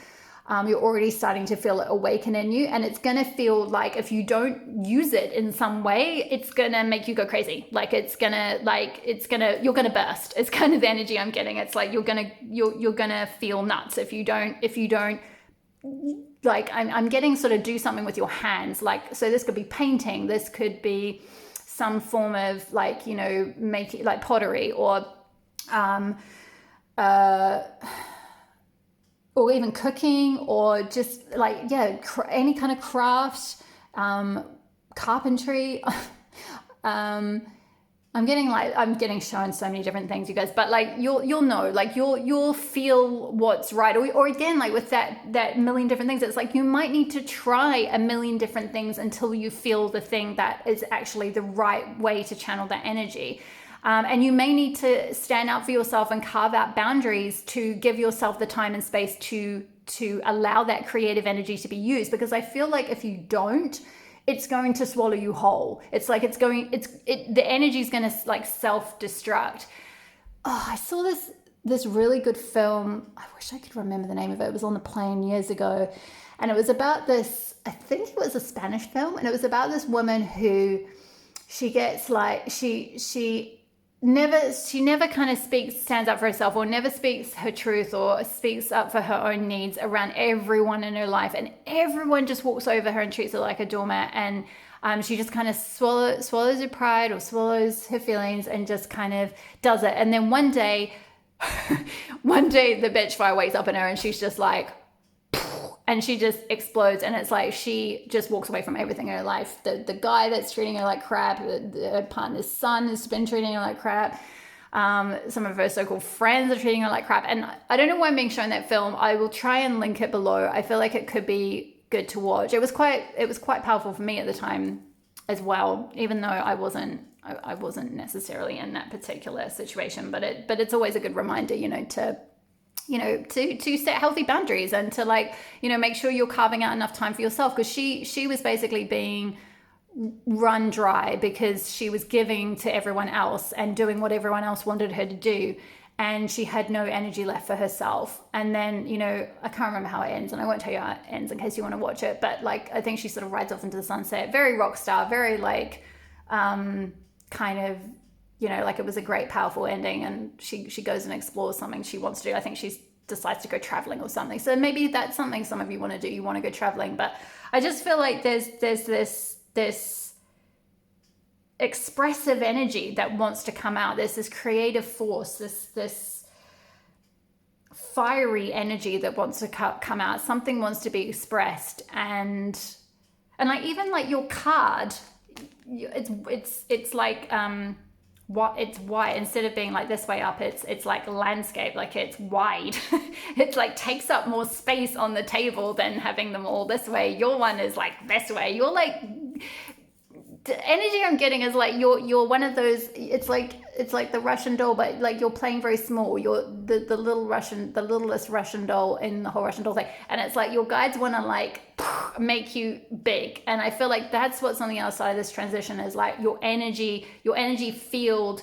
You're already starting to feel it awaken in you, and it's going to feel like if you don't use it in some way, it's going to make you go crazy. Like you're going to burst. It's kind of the energy I'm getting. It's like you're going to feel nuts if you don't like I'm getting sort of do something with your hands. Like, so this could be painting, this could be some form of like, you know, making like pottery or even cooking, or just like, yeah, any kind of craft, carpentry. I'm getting shown so many different things, you guys, but like you'll know, like you'll feel what's right. Or again, like with that million different things, it's like you might need to try a million different things until you feel the thing that is actually the right way to channel that energy. And you may need to stand up for yourself and carve out boundaries to give yourself the time and space to allow that creative energy to be used. Because I feel like if you don't, it's going to swallow you whole. It's like the energy is going to like self-destruct. Oh, I saw this really good film. I wish I could remember the name of it. It was on the plane years ago, and it was about this. I think it was a Spanish film, and it was about this woman who she gets like she never kind of stands up for herself, or never speaks her truth, or speaks up for her own needs around everyone in her life, and everyone just walks over her and treats her like a doormat. And she just kind of swallows her pride or swallows her feelings and just kind of does it. And then one day the bitch fire wakes up in her, and she's just like, and she just explodes. And it's like she just walks away from everything in her life. The guy that's treating her like crap, her partner's son has been treating her like crap. Some of her so-called friends are treating her like crap. And I don't know why I'm being shown that film. I will try and link it below. I feel like it could be good to watch. It was quite powerful for me at the time as well, even though I wasn't necessarily in that particular situation. But it's always a good reminder, to set healthy boundaries, and to like, make sure you're carving out enough time for yourself. Because she was basically being run dry because she was giving to everyone else and doing what everyone else wanted her to do, and she had no energy left for herself. And then, I can't remember how it ends, and I won't tell you how it ends in case you want to watch it, but like, I think she sort of rides off into the sunset, very rock star, very like kind of, like it was a great, powerful ending, and she goes and explores something she wants to do. I think she decides to go traveling or something. So maybe that's something some of you want to do. You want to go traveling. But I just feel like there's this expressive energy that wants to come out. There's this creative force, this fiery energy that wants to come out. Something wants to be expressed. And like, even like your card, it's like, it's wide. Instead of being like this way up, it's like landscape, like it's wide. It's like takes up more space on the table than having them all this way. Your one is like this way. You're like, the energy I'm getting is like you're one of those. It's like the Russian doll, but like you're playing very small. You're the littlest Russian doll in the whole Russian doll thing. And it's like your guides want to like make you big. And I feel like that's what's on the other side of this transition, is like your energy field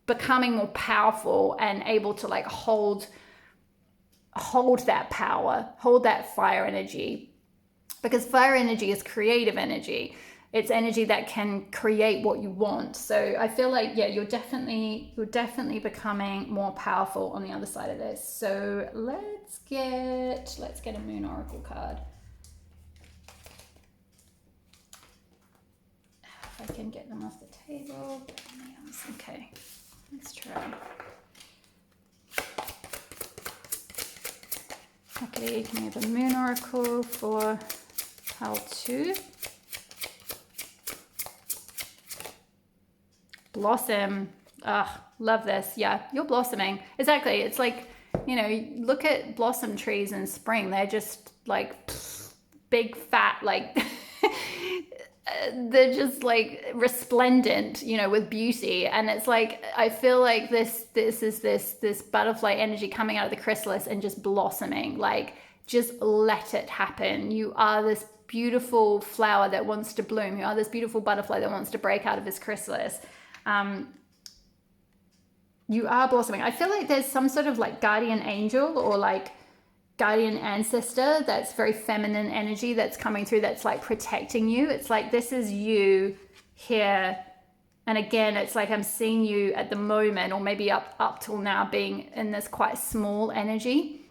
becoming more powerful and able to like hold that power, hold that fire energy, because fire energy is creative energy. It's energy that can create what you want. So I feel like, yeah, you're definitely becoming more powerful on the other side of this. So let's get a Moon Oracle card. If I can get them off the table. Okay, let's try. Okay, can we have a Moon Oracle for pile 2? Blossom. Love this. Yeah, you're blossoming. Exactly. It's like, look at blossom trees in spring. They're just like big fat, like they're just like resplendent, with beauty. And it's like, I feel like this is this butterfly energy coming out of the chrysalis and just blossoming. Like, just let it happen. You are this beautiful flower that wants to bloom. You are this beautiful butterfly that wants to break out of its chrysalis. You are blossoming. I feel like there's some sort of like guardian angel or like guardian ancestor that's very feminine energy that's coming through, that's like protecting you. It's like, this is you here. And again, it's like I'm seeing you at the moment, or maybe up till now, being in this quite small energy.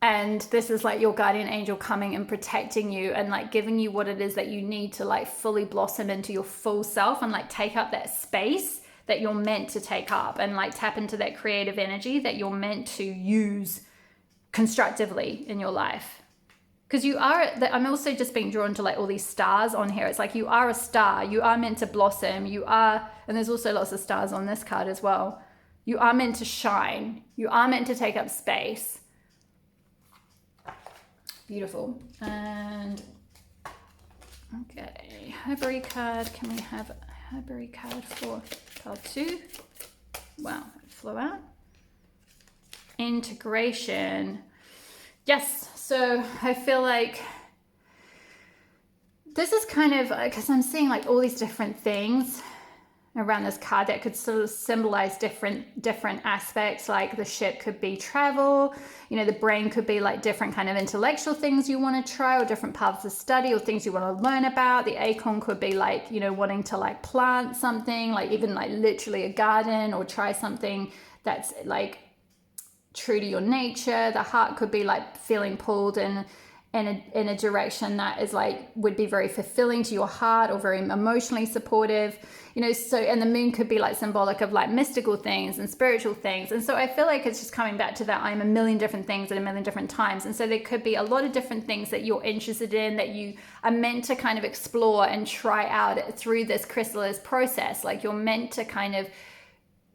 And this is like your guardian angel coming and protecting you and like giving you what it is that you need to like fully blossom into your full self and like take up that space that you're meant to take up and like tap into that creative energy that you're meant to use constructively in your life. Because you are, I'm also just being drawn to like all these stars on here. It's like you are a star. You are meant to blossom. You are, and there's also lots of stars on this card as well. You are meant to shine. You are meant to take up space. Beautiful. And okay, Herbery card. Can we have a Herbery card for card 2? Wow, it flew out. Integration. Yes, so I feel like this is kind of, because I'm seeing like all these different things around this card that could sort of symbolize different aspects. Like the ship could be travel, you know, the brain could be like different kind of intellectual things you want to try or different paths of study or things you want to learn about. The acorn could be like, you know, wanting to like plant something, like even like literally a garden or try something that's like true to your nature. The heart could be like feeling pulled in a direction that is like would be very fulfilling to your heart or very emotionally supportive, you know. So, and the moon could be like symbolic of like mystical things and spiritual things. And so I feel like it's just coming back to that I'm a million different things at a million different times. And so there could be a lot of different things that you're interested in that you are meant to kind of explore and try out through this chrysalis process. Like you're meant to kind of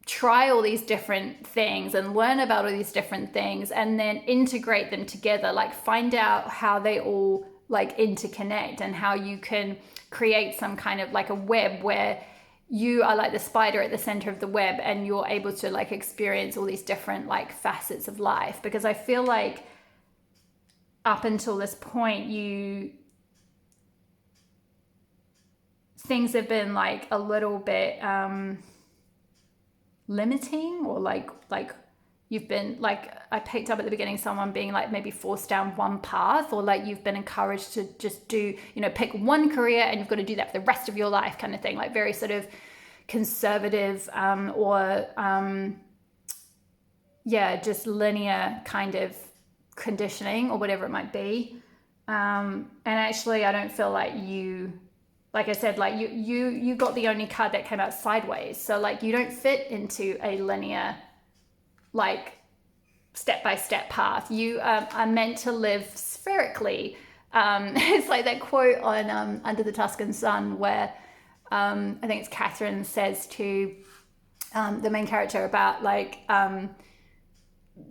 try all these different things and learn about all these different things and then integrate them together, like find out how they all like interconnect and how you can create some kind of like a web where you are like the spider at the center of the web and you're able to like experience all these different like facets of life. Because I feel like up until this point things have been like a little bit limiting, or like you've been like, I picked up at the beginning someone being like maybe forced down one path, or like you've been encouraged to just do, you know, pick one career and you've got to do that for the rest of your life kind of thing, like very sort of conservative just linear kind of conditioning or whatever it might be. And actually I don't feel like you, like I said, like you got the only card that came out sideways. So like you don't fit into a linear, like step-by-step path. You are meant to live spherically. It's like that quote on Under the Tuscan Sun where I think it's Catherine says to the main character about like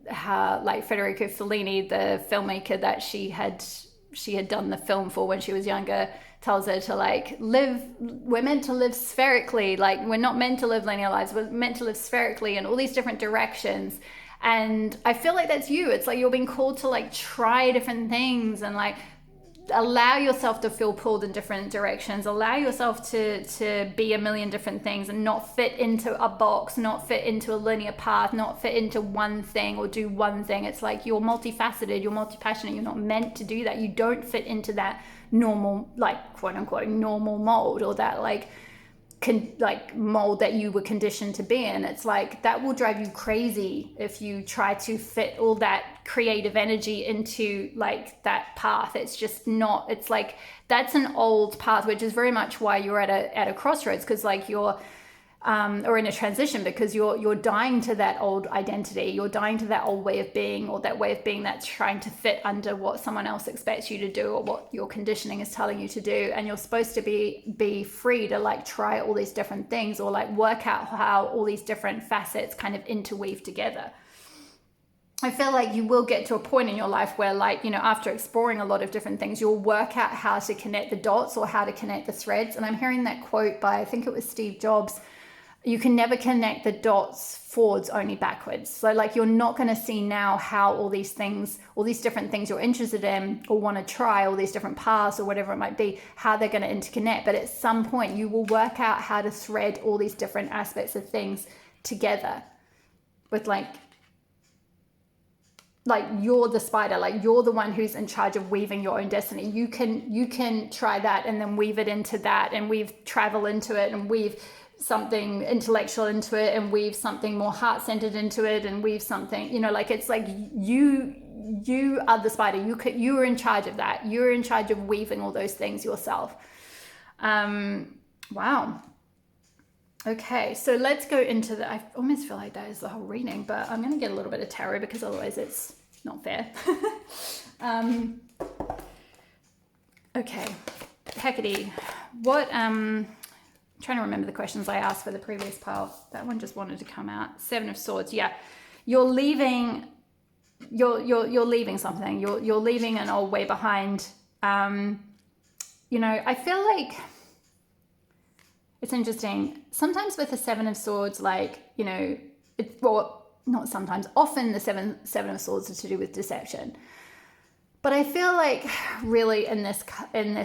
how like Federico Fellini, the filmmaker that she had done the film for when she was younger, tells her to like live, we're meant to live spherically, like we're not meant to live linear lives, we're meant to live spherically in all these different directions. And I feel like that's you. It's like you're being called to like try different things and like allow yourself to feel pulled in different directions, allow yourself to be a million different things and not fit into a box, not fit into a linear path, not fit into one thing or do one thing. It's like you're multifaceted, you're multi-passionate, you're not meant to do that. You don't fit into that normal, like quote unquote normal mold, or that like mold that you were conditioned to be in. It's like that will drive you crazy if you try to fit all that creative energy into like that path. It's just not, it's like that's an old path, which is very much why you're at a crossroads, because like you're or in a transition, because you're dying to that old identity, you're dying to that old way of being, or that way of being that's trying to fit under what someone else expects you to do or what your conditioning is telling you to do. And you're supposed to be free to like try all these different things, or like work out how all these different facets kind of interweave together. I feel like you will get to a point in your life where, like, you know, after exploring a lot of different things, you'll work out how to connect the dots or how to connect the threads. And I'm hearing that quote by, I think it was Steve Jobs: you can never connect the dots forwards, only backwards. So like you're not going to see now how all these things, all these different things you're interested in or want to try, all these different paths or whatever it might be, how they're going to interconnect. But at some point you will work out how to thread all these different aspects of things together with like you're the spider, like you're the one who's in charge of weaving your own destiny. You can try that and then weave it into that and weave travel into it and weave something intellectual into it and weave something more heart-centered into it and weave something, you know, like it's like you are the spider. You are in charge of that. You're in charge of weaving all those things yourself. Wow. Okay, so let's go into the, I almost feel like that is the whole reading, but I'm going to get a little bit of tarot because otherwise it's not fair. Okay, Hekate, what, trying to remember the questions I asked for the previous pile. That one just wanted to come out. 7 of Swords. Yeah, you're leaving. You're leaving something. You're leaving an old way behind. You know, I feel like it's interesting. Sometimes with the 7 of Swords, like, you know, well, not sometimes. Often the seven of Swords is to do with deception. But I feel like really in this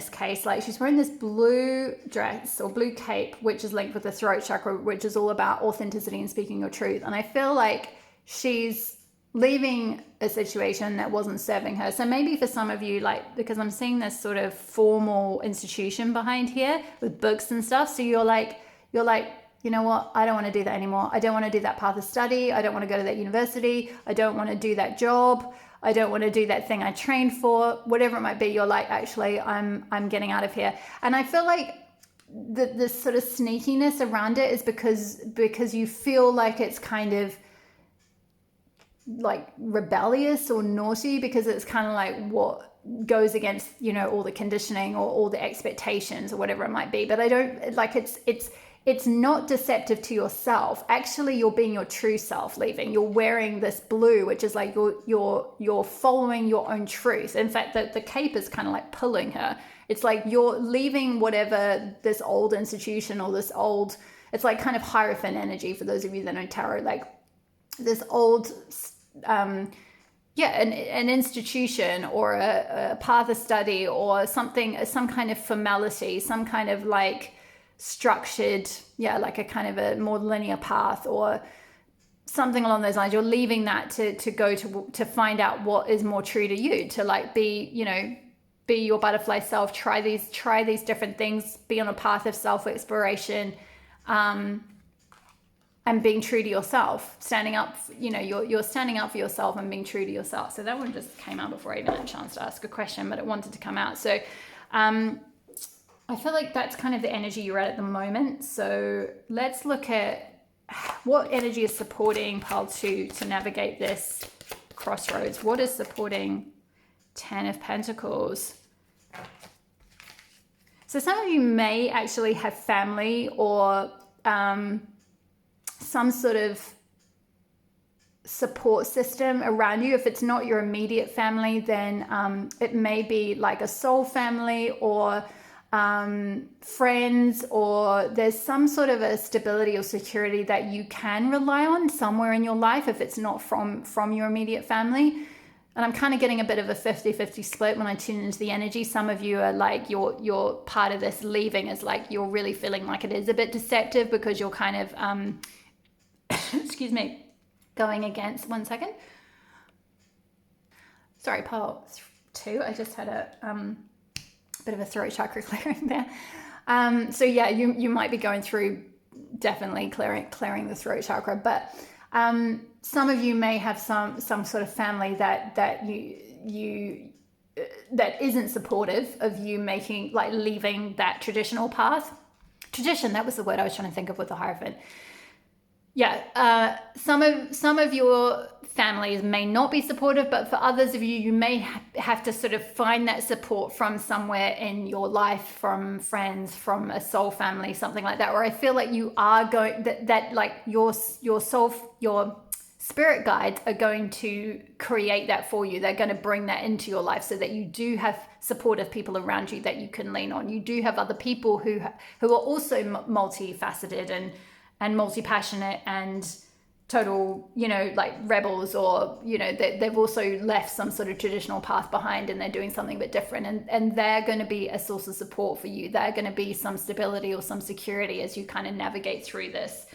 case, like she's wearing this blue dress or blue cape, which is linked with the throat chakra, which is all about authenticity and speaking your truth. And I feel like she's leaving a situation that wasn't serving her. So maybe for some of you, like, because I'm seeing this sort of formal institution behind here with books and stuff. So you're like, you know what? I don't want to do that anymore. I don't want to do that path of study. I don't want to go to that university. I don't want to do that job. I don't want to do that thing I trained for, whatever it might be. You're like, actually, I'm getting out of here. And I feel like this sort of sneakiness around it is because you feel like it's kind of like rebellious or naughty, because it's kind of like what goes against, you know, all the conditioning or all the expectations or whatever it might be. But I don't like it's not deceptive to yourself. Actually, you're being your true self leaving. You're wearing this blue, which is like you're following your own truth. In fact, the cape is kind of like pulling her. It's like you're leaving whatever this old institution or this old, it's like kind of Hierophant energy for those of you that know tarot, like this old, an institution or a path of study or something, some kind of formality, some kind of like structured, like a kind of a more linear path or something along those lines. You're leaving that to go to find out what is more true to you, to like be, you know, be your butterfly self, try these different things, be on a path of self-exploration, and being true to yourself, standing up, you know, you're standing up for yourself and being true to yourself. So that one just came out before I even had a chance to ask a question, but it wanted to come out. So I feel like that's kind of the energy you're at the moment. So let's look at what energy is supporting pile 2 to navigate this crossroads. What is supporting 10 of Pentacles? So some of you may actually have family or some sort of support system around you. If it's not your immediate family, then it may be like a soul family or friends, or there's some sort of a stability or security that you can rely on somewhere in your life if it's not from your immediate family. And I'm kind of getting a bit of a 50-50 split when I tune into the energy. Some of you are like, you're part of this leaving is like, you're really feeling like it is a bit deceptive because you're kind of, excuse me, going against, one second. Sorry, pile 2. I just had a bit of a throat chakra clearing there. So yeah, you might be going through definitely clearing the throat chakra, but some of you may have some sort of family that you that isn't supportive of you making, like, leaving that traditional path. Tradition, that was the word I was trying to think of with the Hierophant. Yeah, some of your families may not be supportive, but for others of you, you may have to sort of find that support from somewhere in your life, from friends, from a soul family, something like that. Or I feel like you are going that like your soul, your spirit guides are going to create that for you. They're going to bring that into your life so that you do have supportive people around you that you can lean on. You do have other people who are also multifaceted and multi-passionate and total, you know, like rebels, or, you know, they've also left some sort of traditional path behind and they're doing something a bit different, and they're going to be a source of support for you. They're going to be some stability or some security as you kind of navigate through this.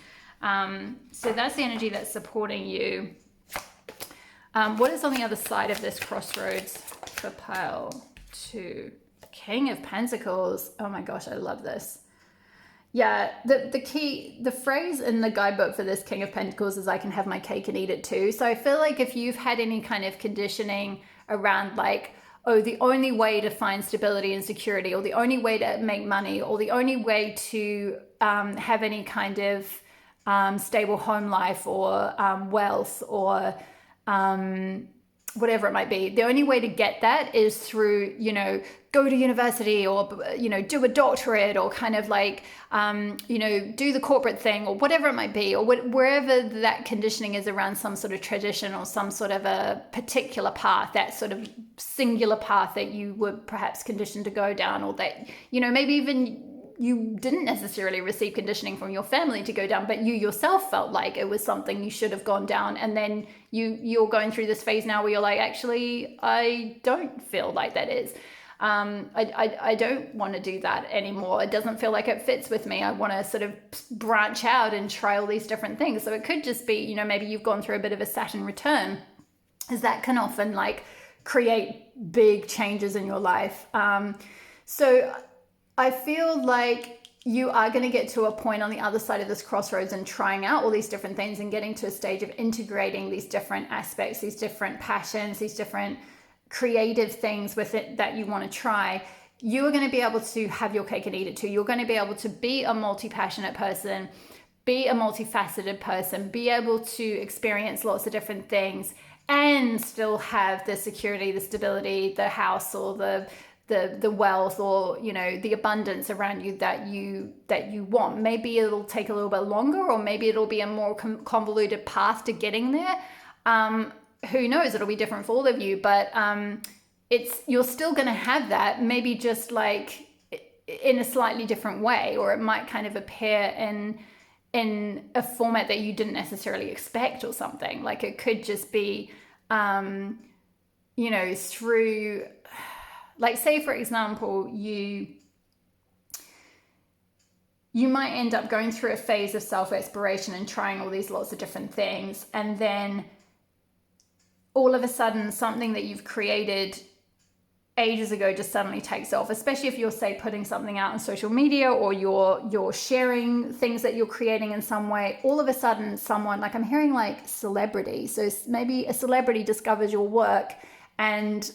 So that's the energy that's supporting you. What is on the other side of this crossroads for pile 2? King of Pentacles. Oh my gosh, I love this. Yeah, the phrase in the guidebook for this King of Pentacles is I can have my cake and eat it too. So I feel like if you've had any kind of conditioning around like, oh, the only way to find stability and security, or the only way to make money, or the only way to have any kind of stable home life, or wealth, or whatever it might be, the only way to get that is through, you know, go to university, or, you know, do a doctorate, or kind of like, you know, do the corporate thing, or whatever it might be, or wherever that conditioning is around some sort of tradition, or some sort of a particular path, that sort of singular path that you were perhaps conditioned to go down, or that, you know, maybe even you didn't necessarily receive conditioning from your family to go down, but you yourself felt like it was something you should have gone down. And then you're going through this phase now where you're like, actually, I don't feel like that is. I don't want to do that anymore. It doesn't feel like it fits with me. I want to sort of branch out and try all these different things. So it could just be, you know, maybe you've gone through a bit of a Saturn return, as that can often like create big changes in your life. So I feel like you are going to get to a point on the other side of this crossroads and trying out all these different things and getting to a stage of integrating these different aspects, these different passions, these different creative things with it that you want to try. You are going to be able to have your cake and eat it too. You're going to be able to be a multi-passionate person, be a multifaceted person, be able to experience lots of different things and still have the security, the stability, the house, or the wealth, or, you know, the abundance around you that you want. Maybe it'll take a little bit longer, or maybe it'll be a more convoluted path to getting there. Who knows? It'll be different for all of you, but you're still going to have that, maybe just like in a slightly different way, or it might kind of appear in a format that you didn't necessarily expect, or something. Like it could just be, you know, through, like, say for example, you might end up going through a phase of self-exploration and trying all these lots of different things, and then all of a sudden something that you've created ages ago just suddenly takes off, especially if you're, say, putting something out on social media, or you're sharing things that you're creating in some way. All of a sudden someone, like I'm hearing like celebrity, so maybe a celebrity discovers your work, and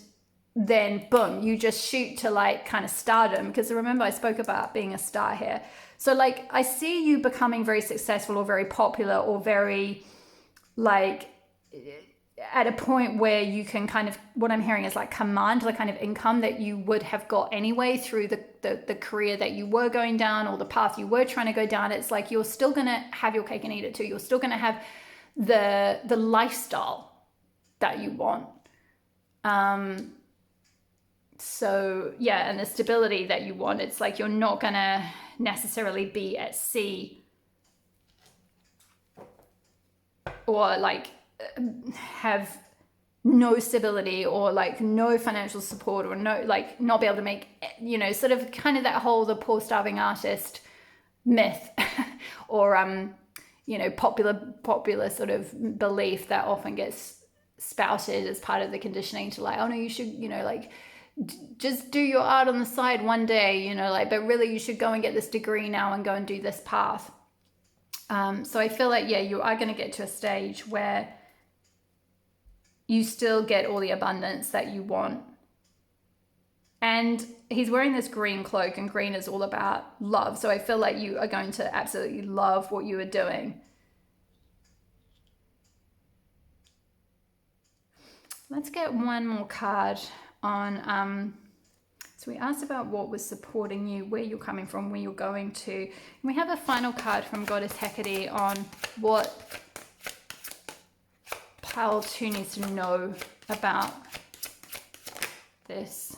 then boom, you just shoot to like kind of stardom, because remember I spoke about being a star here. So like I see you becoming very successful, or very popular, or very like at a point where you can kind of, what I'm hearing is like command the kind of income that you would have got anyway through the career that you were going down, or the path you were trying to go down. It's like you're still going to have your cake and eat it too. You're still going to have the lifestyle that you want. So yeah, and the stability that you want. It's like you're not going to necessarily be at sea, or like have no stability, or like no financial support, or no, like not be able to make, you know, sort of kind of that whole the poor starving artist myth or you know, popular sort of belief that often gets spouted as part of the conditioning to like, oh no, you should, you know, like just do your art on the side one day, you know, like, but really you should go and get this degree now and go and do this path. So I feel like, yeah, you are going to get to a stage where you still get all the abundance that you want. And he's wearing this green cloak, and green is all about love. So I feel like you are going to absolutely love what you are doing. Let's get one more card on, so we asked about what was supporting you, where you're coming from, where you're going to. And we have a final card from Goddess Hekate on what pile 2 needs to know about this.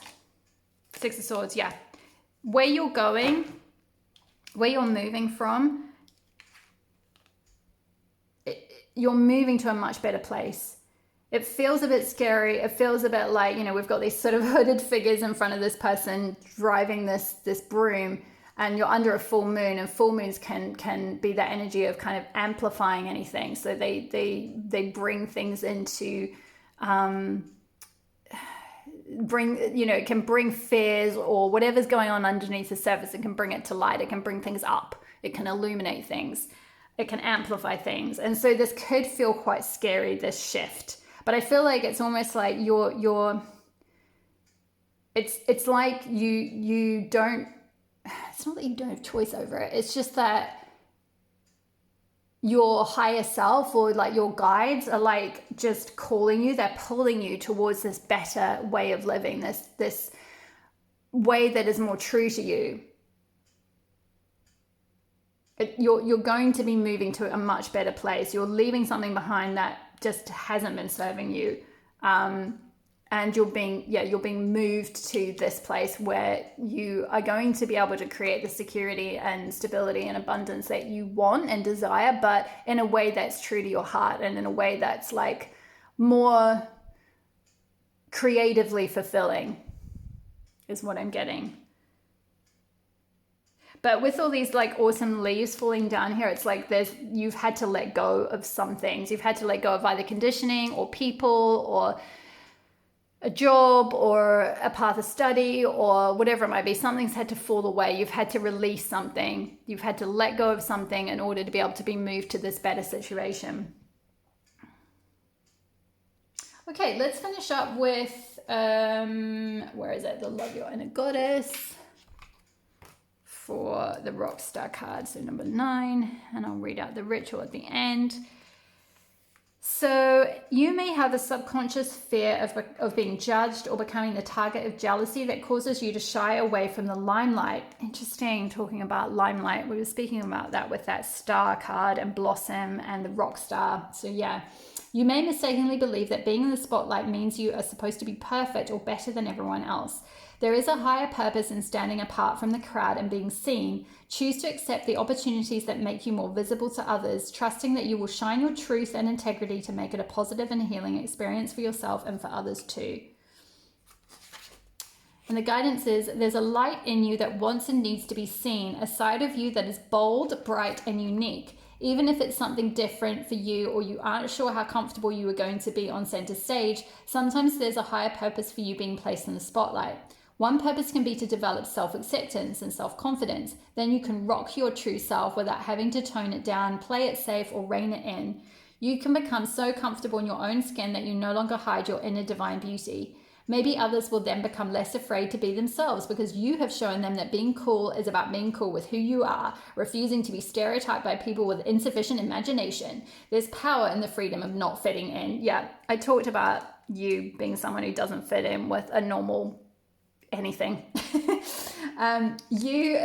6 of Swords, yeah. Where you're going, where you're moving from, you're moving to a much better place. It feels a bit scary. It feels a bit like, you know, we've got these sort of hooded figures in front of this person driving this broom, and you're under a full moon, and full moons can be that energy of kind of amplifying anything. So they bring things into, it can bring fears or whatever's going on underneath the surface. It can bring it to light. It can bring things up. It can illuminate things. It can amplify things. And so this could feel quite scary, this shift. But I feel like it's almost like it's like you don't, it's not that you don't have choice over it. It's just that your higher self or like your guides are like just calling you. They're pulling you towards this better way of living, this way that is more true to you. You're going to be moving to a much better place. You're leaving something behind that just hasn't been serving you. And you're being moved to this place where you are going to be able to create the security and stability and abundance that you want and desire, but in a way that's true to your heart and in a way that's like more creatively fulfilling is what I'm getting. But with all these like awesome leaves falling down here, it's like you've had to let go of some things. You've had to let go of either conditioning or people or a job or a path of study or whatever it might be. Something's had to fall away. You've had to release something. You've had to let go of something in order to be able to be moved to this better situation. Okay, let's finish up with, where is it? The Love Your Inner Goddess for the Rockstar card. So number 9, and I'll read out the ritual at the end. So you may have a subconscious fear of being judged or becoming the target of jealousy that causes you to shy away from the limelight. Interesting, talking about limelight. We were speaking about that with that star card and blossom and the rock star. So yeah, you may mistakenly believe that being in the spotlight means you are supposed to be perfect or better than everyone else. There is a higher purpose in standing apart from the crowd and being seen. Choose to accept the opportunities that make you more visible to others, trusting that you will shine your truth and integrity to make it a positive and healing experience for yourself and for others too. And the guidance is, there's a light in you that wants and needs to be seen, a side of you that is bold, bright, and unique. Even if it's something different for you or you aren't sure how comfortable you are going to be on center stage, sometimes there's a higher purpose for you being placed in the spotlight. One purpose can be to develop self-acceptance and self-confidence. Then you can rock your true self without having to tone it down, play it safe, or rein it in. You can become so comfortable in your own skin that you no longer hide your inner divine beauty. Maybe others will then become less afraid to be themselves because you have shown them that being cool is about being cool with who you are, refusing to be stereotyped by people with insufficient imagination. There's power in the freedom of not fitting in. Yeah, I talked about you being someone who doesn't fit in with a normal anything. You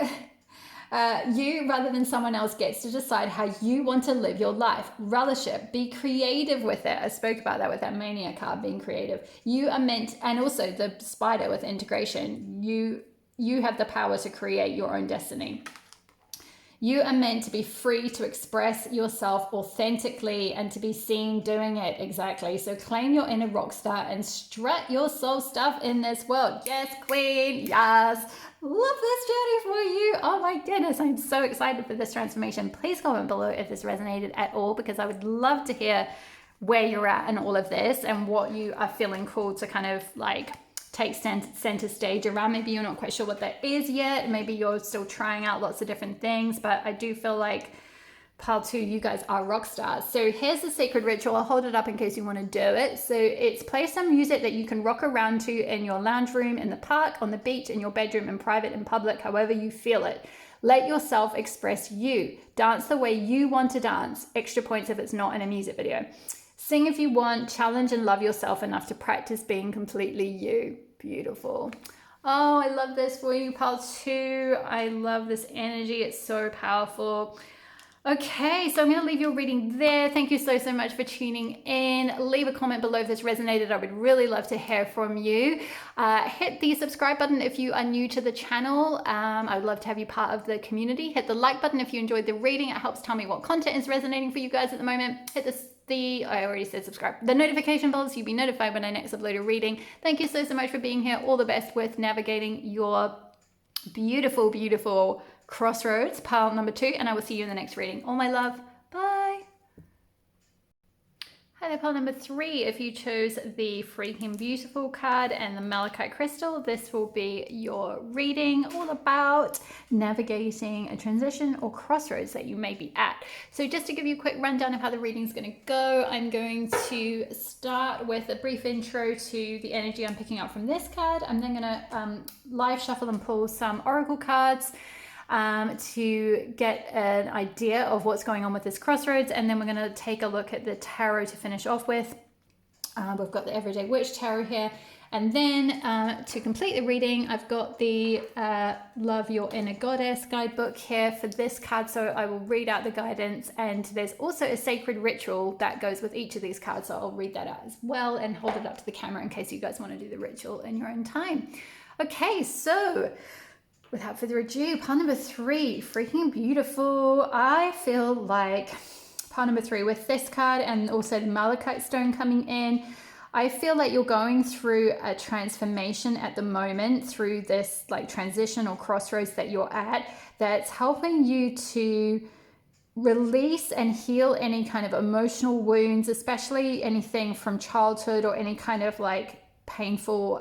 rather than someone else gets to decide how you want to live your life. Relish it. Be creative with it. I spoke about that with that Mania card, being creative. You are meant, and also the spider with integration, you have the power to create your own destiny. You are meant to be free to express yourself authentically and to be seen doing it. Exactly. So claim your inner rock star and strut your soul stuff in this world. Yes, queen. Yes. Love this journey for you. Oh my goodness. I'm so excited for this transformation. Please comment below if this resonated at all, because I would love to hear where you're at in all of this and what you are feeling called to kind of like take center stage around. Maybe you're not quite sure what that is yet. Maybe you're still trying out lots of different things, but I do feel like pile 2, you guys are rock stars. So here's the sacred ritual. I'll hold it up in case you want to do it. So it's play some music that you can rock around to in your lounge room, in the park, on the beach, in your bedroom, in private, in public, however you feel it. Let yourself express you. Dance the way you want to dance. Extra points if it's not in a music video. Sing if you want. Challenge and love yourself enough to practice being completely you. Beautiful. Oh, I love this for you, pile 2. I love this energy. It's so powerful. Okay, so I'm going to leave your reading there. Thank you so much for tuning in. Leave a comment below if this resonated. I would really love to hear from you. Hit the subscribe button if you are new to the channel. I would love to have you part of the community. Hit the like button if you enjoyed the reading. It helps tell me what content is resonating for you guys at the moment. Hit I already said subscribe. The notification bell so you'll be notified when I next upload a reading. Thank you so much for being here. All the best with navigating your beautiful, beautiful crossroads, pile number 2, and I will see you in the next reading. All my love. Bye. And then pile number 3, if you chose the Freaking Beautiful card and the Malachite Crystal, this will be your reading all about navigating a transition or crossroads that you may be at. So just to give you a quick rundown of how the reading is going to go, I'm going to start with a brief intro to the energy I'm picking up from this card. I'm then going to live shuffle and pull some oracle cards to get an idea of what's going on with this crossroads, and then we're going to take a look at the tarot to finish off with. We've got the Everyday Witch Tarot here, and then to complete the reading, I've got the Love Your Inner Goddess guidebook here for this card, so I will read out the guidance, and there's also a sacred ritual that goes with each of these cards, so I'll read that out as well and hold it up to the camera in case you guys want to do the ritual in your own time. Okay, so without further ado, pile number 3, Freaking Beautiful. I feel like pile number 3 with this card and also the malachite stone coming in, I feel like you're going through a transformation at the moment through this like transition or crossroads that you're at, that's helping you to release and heal any kind of emotional wounds, especially anything from childhood or any kind of like painful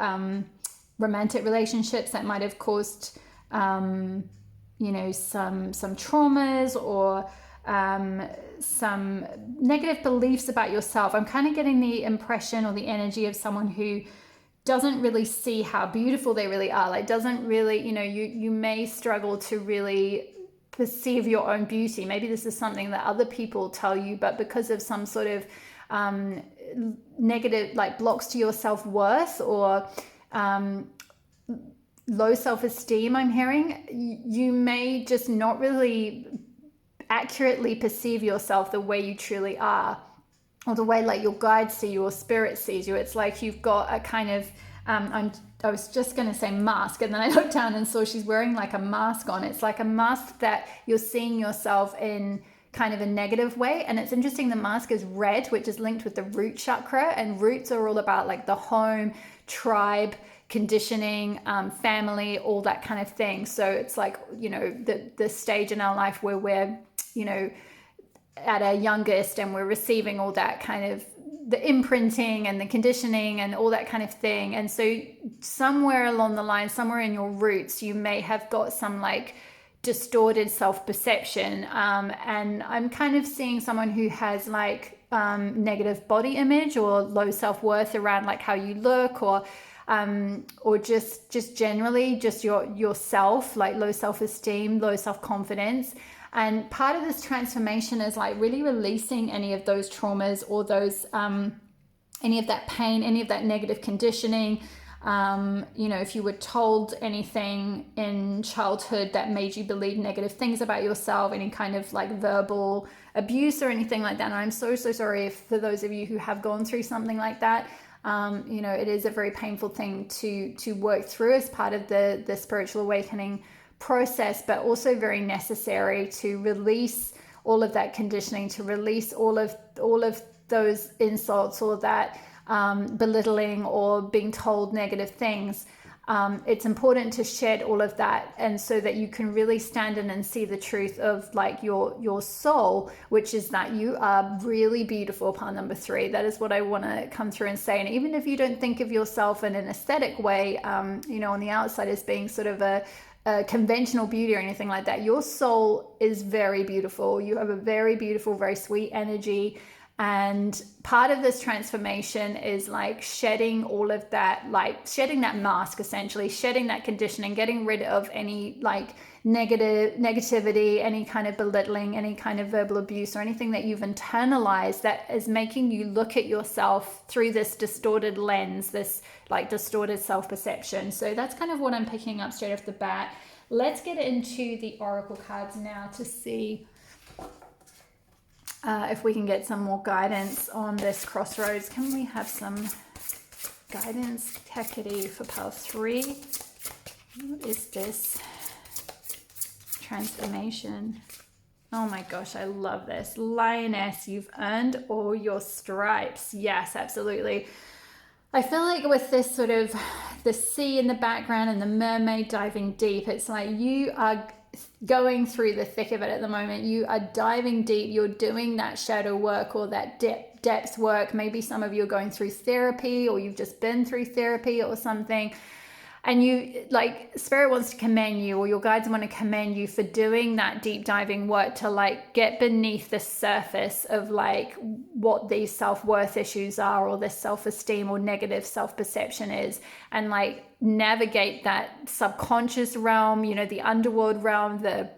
romantic relationships that might have caused you know, some traumas or some negative beliefs about yourself. I'm kind of getting the impression or the energy of someone who doesn't really see how beautiful they really are. Like doesn't really, you know, you may struggle to really perceive your own beauty. Maybe this is something that other people tell you, but because of some sort of negative like blocks to your self-worth or low self-esteem, I'm hearing, you may just not really accurately perceive yourself the way you truly are, or the way like your guide see you or spirit sees you. It's like you've got a kind of I was just going to say mask, and then I looked down and saw she's wearing like a mask on. It's like a mask that you're seeing yourself in kind of a negative way. And it's interesting, the mask is red, which is linked with the root chakra, and roots are all about like the home, tribe, conditioning, family, all that kind of thing. So it's like, you know, the stage in our life where we're, you know, at our youngest and we're receiving all that kind of the imprinting and the conditioning and all that kind of thing. And so somewhere along the line, somewhere in your roots, you may have got some like distorted self-perception. And I'm kind of seeing someone who has like negative body image or low self-worth around like how you look, or just generally just yourself, like low self-esteem, low self-confidence. And part of this transformation is like really releasing any of those traumas or those any of that pain, any of that negative conditioning. You know, if you were told anything in childhood that made you believe negative things about yourself, any kind of like verbal abuse or anything like that. And I'm so sorry for those of you who have gone through something like that. You know, it is a very painful thing to work through as part of the spiritual awakening process, but also very necessary to release all of that conditioning, to release all of those insults, all of that belittling or being told negative things. It's important to shed all of that, and so that you can really stand in and see the truth of like your soul, which is that you are really beautiful. Part number 3, that is what I want to come through and say. And even if you don't think of yourself in an aesthetic way, you know, on the outside as being sort of a conventional beauty or anything like that, your soul is very beautiful. You have a very beautiful, very sweet energy. And part of this transformation is like shedding all of that, like shedding that mask, essentially shedding that conditioning, getting rid of any like negativity, any kind of belittling, any kind of verbal abuse or anything that you've internalized that is making you look at yourself through this distorted lens, this like distorted self-perception. So that's kind of what I'm picking up straight off the bat. Let's get into the oracle cards now to see if we can get some more guidance on this crossroads. Can we have some guidance, Hekate, for pile 3? What is this? Transformation. Oh my gosh, I love this. Lioness, you've earned all your stripes. Yes, absolutely. I feel like with this sort of the sea in the background and the mermaid diving deep, it's like you are going through the thick of it at the moment. You are diving deep. You're doing that shadow work or that depth work. Maybe some of you are going through therapy, or you've just been through therapy or something. And you, like, spirit wants to commend you, or your guides want to commend you for doing that deep diving work to like get beneath the surface of like what these self-worth issues are, or this self-esteem or negative self-perception is, and like navigate that subconscious realm, you know, the underworld realm, the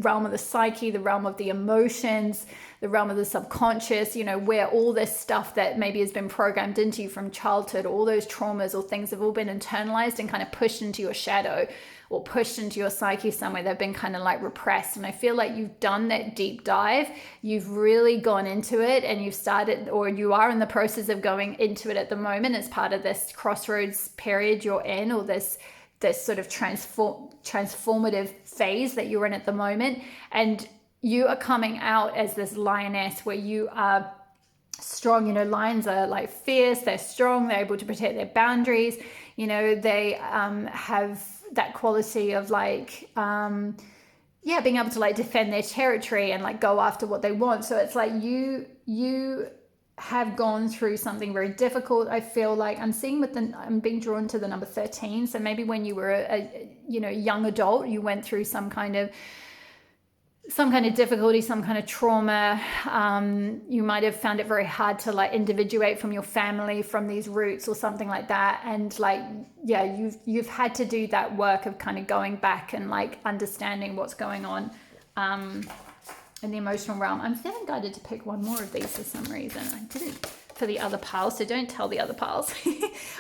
realm of the psyche, the realm of the emotions, the realm of the subconscious, you know, where all this stuff that maybe has been programmed into you from childhood, all those traumas or things have all been internalized and kind of pushed into your shadow, or pushed into your psyche somewhere. They've been kind of like repressed. And I feel like you've done that deep dive. You've really gone into it, and you've started, or you are in the process of going into it at the moment as part of this crossroads period you're in, or this sort of transformative phase that you're in at the moment. And you are coming out as this lioness, where you are strong. You know, lions are like fierce, they're strong, they're able to protect their boundaries. You know, they have that quality of like, being able to like defend their territory and like go after what they want. So it's like you have gone through something very difficult. I feel like I'm being drawn to the number 13. So maybe when you were a young adult, you went through some kind of difficulty, some kind of trauma. You might have found it very hard to like individuate from your family, from these roots or something like that. And like, yeah, you've had to do that work of kind of going back and like understanding what's going on in the emotional realm. I'm feeling guided to pick one more of these for some reason. I didn't for the other piles, so don't tell the other piles.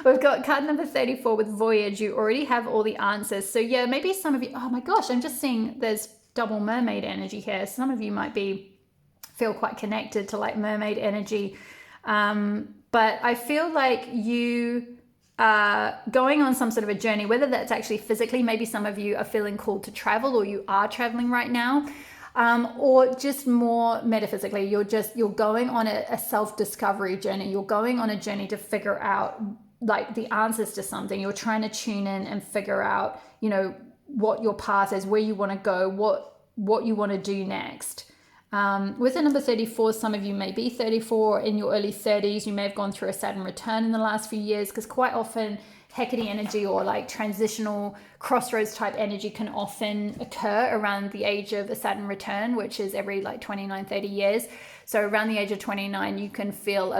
We've got card number 34 with Voyage. You already have all the answers. So yeah, maybe some of you, oh my gosh, I'm just seeing there's double mermaid energy here. Some of you might feel quite connected to like mermaid energy. But I feel like you are going on some sort of a journey, whether that's actually physically, maybe some of you are feeling called to travel, or you are traveling right now. Or just more metaphysically, you're going on a self-discovery journey. You're going on a journey to figure out like the answers to something. You're trying to tune in and figure out, you know, what your path is, where you want to go, what you want to do next. With the number 34, some of you may be 34 in your early 30s. You may have gone through a Saturn return in the last few years, because quite often Hekate energy, or like transitional crossroads type energy, can often occur around the age of a Saturn return, which is every like 29, 30 years. So around the age of 29, you can feel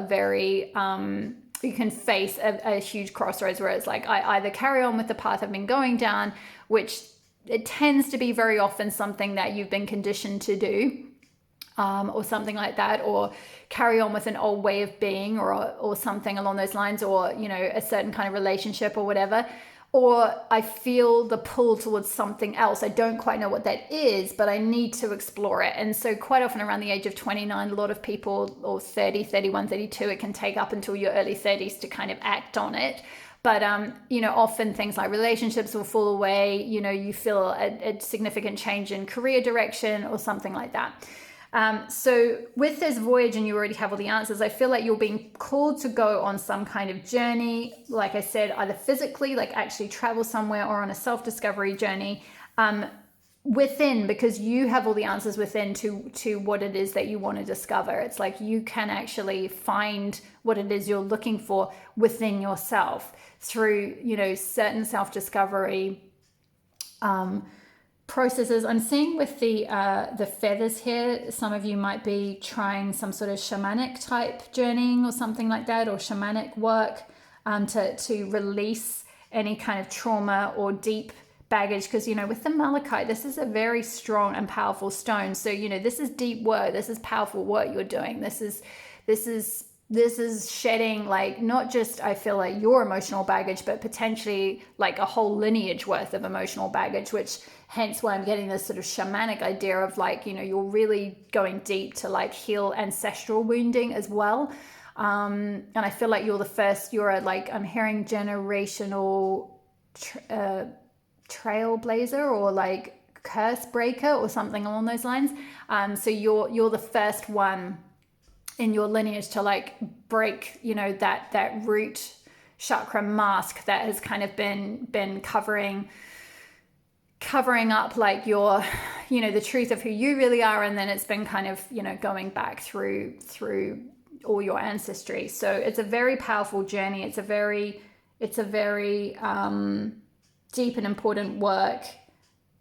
you can face a huge crossroads where it's like, I either carry on with the path I've been going down, which it tends to be very often something that you've been conditioned to do, or something like that, or carry on with an old way of being, or something along those lines, or, you know, a certain kind of relationship or whatever. Or I feel the pull towards something else. I don't quite know what that is, but I need to explore it. And so quite often around the age of 29, a lot of people, or 30, 31, 32, it can take up until your early 30s to kind of act on it. But, you know, often things like relationships will fall away. You know, you feel a significant change in career direction or something like that. So with this voyage, and you already have all the answers, I feel like you're being called to go on some kind of journey, like I said, either physically, like actually travel somewhere, or on a self-discovery journey within, because you have all the answers within to what it is that you want to discover. It's like you can actually find what it is you're looking for within yourself through, you know, certain self-discovery processes. I'm seeing with the feathers here, some of you might be trying some sort of shamanic type journeying or something like that, or shamanic work to release any kind of trauma or deep baggage. Because, you know, with the malachite, this is a very strong and powerful stone. So, you know, this is deep work. This is powerful work you're doing. This is shedding, like, not just, I feel like, your emotional baggage, but potentially like a whole lineage worth of emotional baggage, which hence why I'm getting this sort of shamanic idea of like, you know, you're really going deep to like heal ancestral wounding as well. And I feel like I'm hearing generational trailblazer, or like curse breaker or something along those lines. So you're the first one in your lineage to like break, you know, that root chakra mask that has kind of been covering covering up like your, you know, the truth of who you really are, and then it's been kind of, you know, going back through all your ancestry. So it's a very powerful journey. It's a very deep and important work.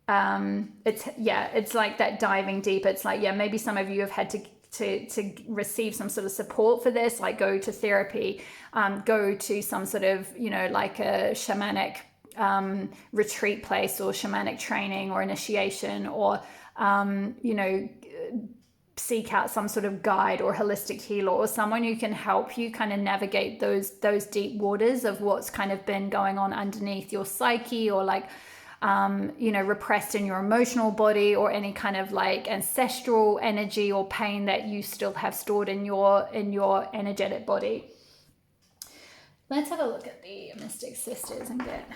It's like that diving deep. It's like, yeah, maybe some of you have had to receive some sort of support for this, like go to therapy, go to some sort of, you know, like a shamanic retreat place or shamanic training or initiation, or you know, seek out some sort of guide or holistic healer or someone who can help you kind of navigate those deep waters of what's kind of been going on underneath your psyche, or like you know, repressed in your emotional body, or any kind of like ancestral energy or pain that you still have stored in your energetic body. Let's have a look at the Mystic Sisters and get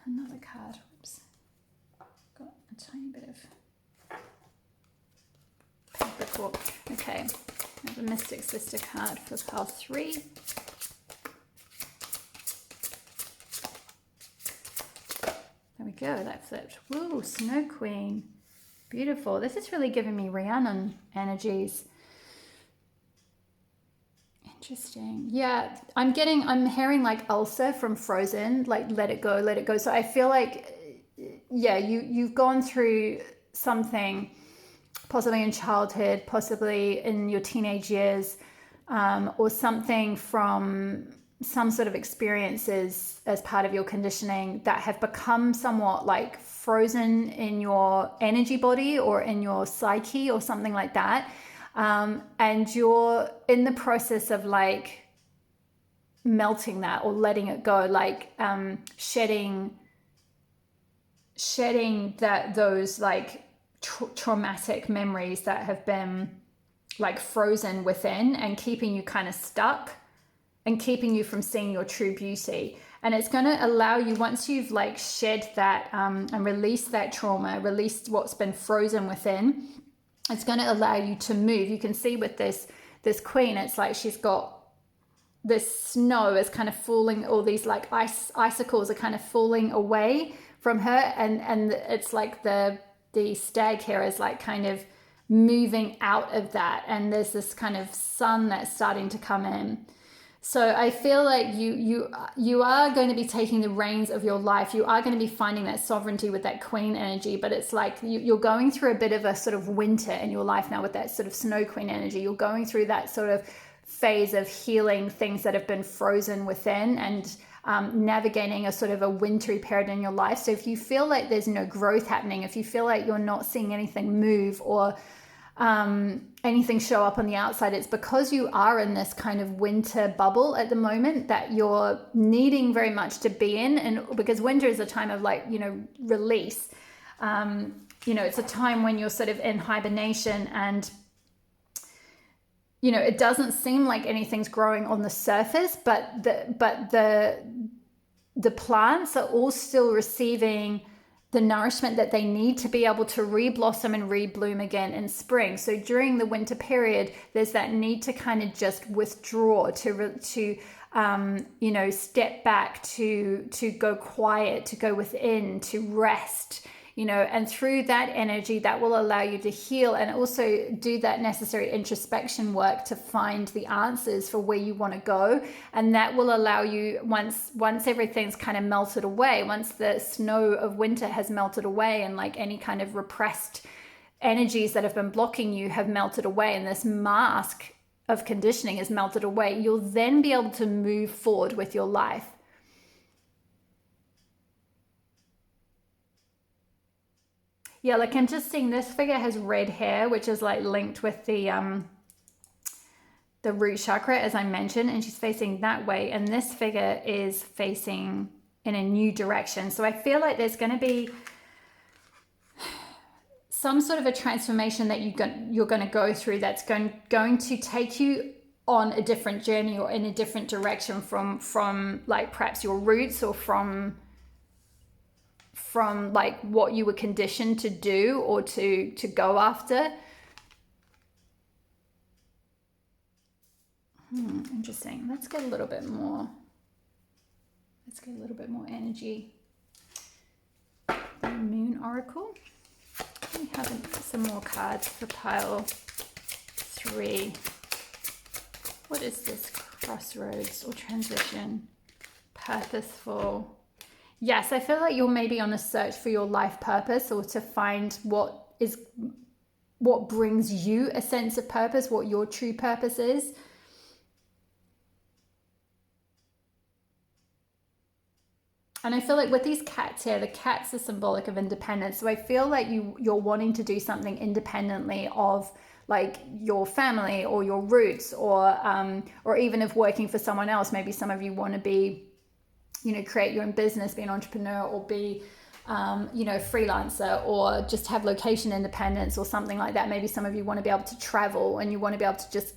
another card. Oops, got a tiny bit of paper. Okay, I have a Mystic Sister card for pile 3. There we go, that flipped. Woo, Snow Queen. Beautiful. This is really giving me Rhiannon energies. Interesting. Yeah, I'm hearing like Ulcer from Frozen, like let it go, let it go. So I feel like, yeah, you've gone through something, possibly in childhood, possibly in your teenage years, or something from some sort of experiences as part of your conditioning that have become somewhat like frozen in your energy body or in your psyche or something like that. And you're in the process of like melting that or letting it go, like shedding that those like traumatic memories that have been like frozen within and keeping you kind of stuck and keeping you from seeing your true beauty. And it's going to allow you, once you've like shed that and released that trauma, released what's been frozen within, it's going to allow you to move. You can see with this queen, it's like she's got this snow is kind of falling, all these like icicles are kind of falling away from her, and it's like the stag here is like kind of moving out of that, and there's this kind of sun that's starting to come in. So I feel like you are going to be taking the reins of your life. You are going to be finding that sovereignty with that queen energy, but it's like you're going through a bit of a sort of winter in your life now with that sort of snow queen energy. You're going through that sort of phase of healing things that have been frozen within, and navigating a sort of a wintry period in your life. So if you feel like there's no growth happening, if you feel like you're not seeing anything move or anything show up on the outside, it's because you are in this kind of winter bubble at the moment that you're needing very much to be in. And because winter is a time of like, you know, release, you know, it's a time when you're sort of in hibernation, and you know, it doesn't seem like anything's growing on the surface, but the plants are all still receiving the nourishment that they need to be able to re-blossom and re-bloom again in spring. So during the winter period, there's that need to kind of just withdraw, to you know, step back, to go quiet, to go within, to rest, you know, and through that energy that will allow you to heal and also do that necessary introspection work to find the answers for where you want to go. And that will allow you, once everything's kind of melted away, once the snow of winter has melted away and like any kind of repressed energies that have been blocking you have melted away, and this mask of conditioning is melted away, you'll then be able to move forward with your life. Yeah, like I'm just seeing this figure has red hair, which is like linked with the root chakra, as I mentioned, and she's facing that way. And this figure is facing in a new direction. So I feel like there's going to be some sort of a transformation that you're going to go through that's going to take you on a different journey or in a different direction from like perhaps your roots, or from like what you were conditioned to do or to go after. Interesting. Let's get a little bit more energy. the Moon Oracle. We have some more cards for pile 3. What is this? Crossroads or transition? Purposeful. Yes, I feel like you're maybe on a search for your life purpose, or to find what brings you a sense of purpose, what your true purpose is. And I feel like with these cats here, the cats are symbolic of independence. So I feel like you're wanting to do something independently of like your family or your roots, or even if working for someone else. Maybe some of you want to be, create your own business, be an entrepreneur, or be, freelancer, or just have location independence or something like that. Maybe some of you want to be able to travel, and you want to be able to just,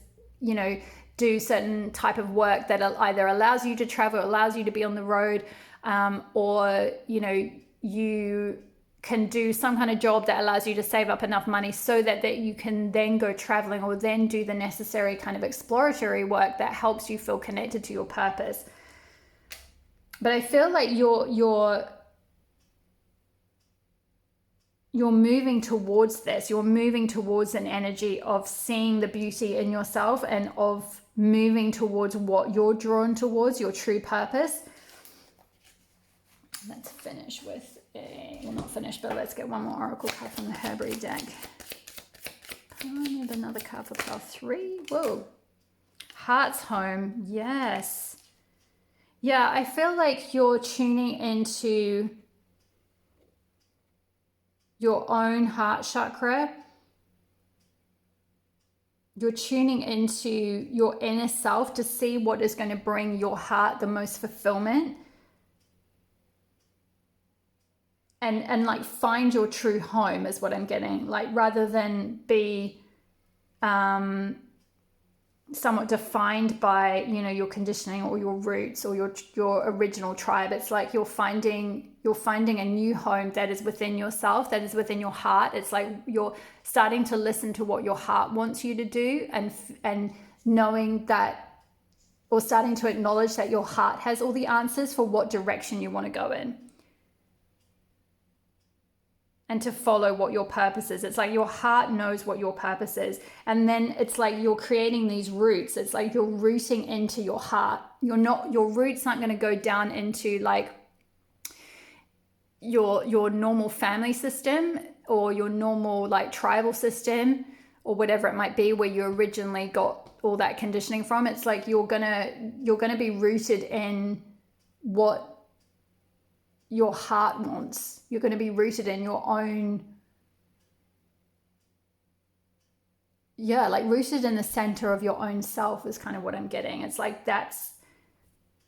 do certain type of work that either allows you to travel, allows you to be on the road, or, you can do some kind of job that allows you to save up enough money so that you can then go traveling, or then do the necessary kind of exploratory work that helps you feel connected to your purpose. But I feel like you're moving towards this. You're moving towards an energy of seeing the beauty in yourself, and of moving towards what you're drawn towards, your true purpose. Let's finish with not finish, but let's get one more oracle card from the Herbery deck. I need another card for pile 3. Whoa. Heart's home. Yes. Yeah, I feel like you're tuning into your own heart chakra. You're tuning into your inner self to see what is going to bring your heart the most fulfillment. And like find your true home is what I'm getting. Like, rather than be somewhat defined by, your conditioning or your roots or your original tribe. It's like you're finding a new home that is within yourself, that is within your heart. It's like you're starting to listen to what your heart wants you to do, and knowing that, or starting to acknowledge that your heart has all the answers for what direction you want to go in. And to follow what your purpose is. It's like your heart knows what your purpose is. And then it's like you're creating these roots. It's like you're rooting into your heart. Your roots aren't going to go down into like your normal family system, or your normal like tribal system, or whatever it might be, where you originally got all that conditioning from. It's like you're gonna be rooted in what your heart wants. You're going to be rooted in your own, rooted in the center of your own self is kind of what I'm getting. It's like that's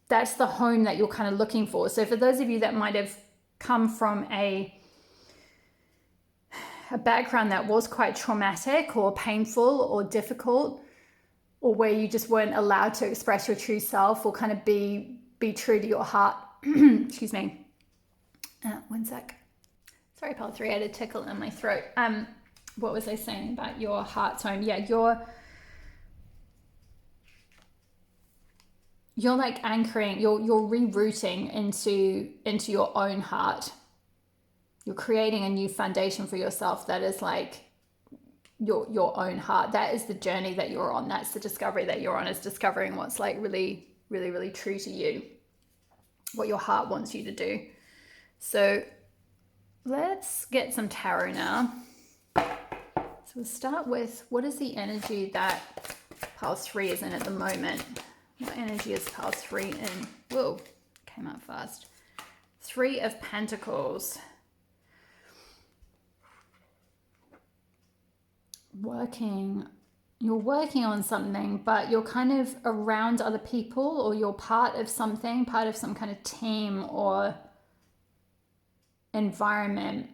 the home that you're kind of looking for. So for those of you that might have come from a background that was quite traumatic or painful or difficult, or where you just weren't allowed to express your true self, or kind of be true to your heart. Excuse me. One sec. Sorry, pile 3, I had a tickle in my throat. What was I saying about your heart's home? Yeah, you're like anchoring, you're rerouting into your own heart. You're creating a new foundation for yourself that is like your own heart. That is the journey that you're on. That's the discovery that you're on, is discovering what's like really, really, really true to you, what your heart wants you to do. So let's get some tarot now. So we'll start with, what is the energy that pile 3 is in at the moment? What energy is pile 3 in? Whoa, came out fast. 3 of Pentacles. You're working on something, but you're kind of around other people, or you're part of something, part of some kind of team or environment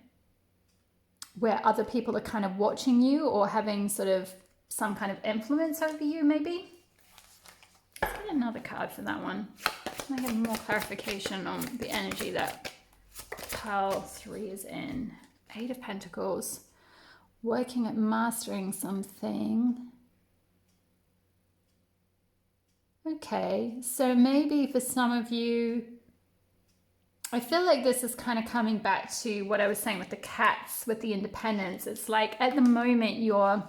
where other people are kind of watching you, or having sort of some kind of influence over you, maybe. Let's get another card for that one. I get more clarification on the energy that pile 3 is in. 8 of Pentacles. Working at mastering something. Okay, so maybe for some of you, I feel like this is kind of coming back to what I was saying with the cats, with the independence. It's like at the moment you're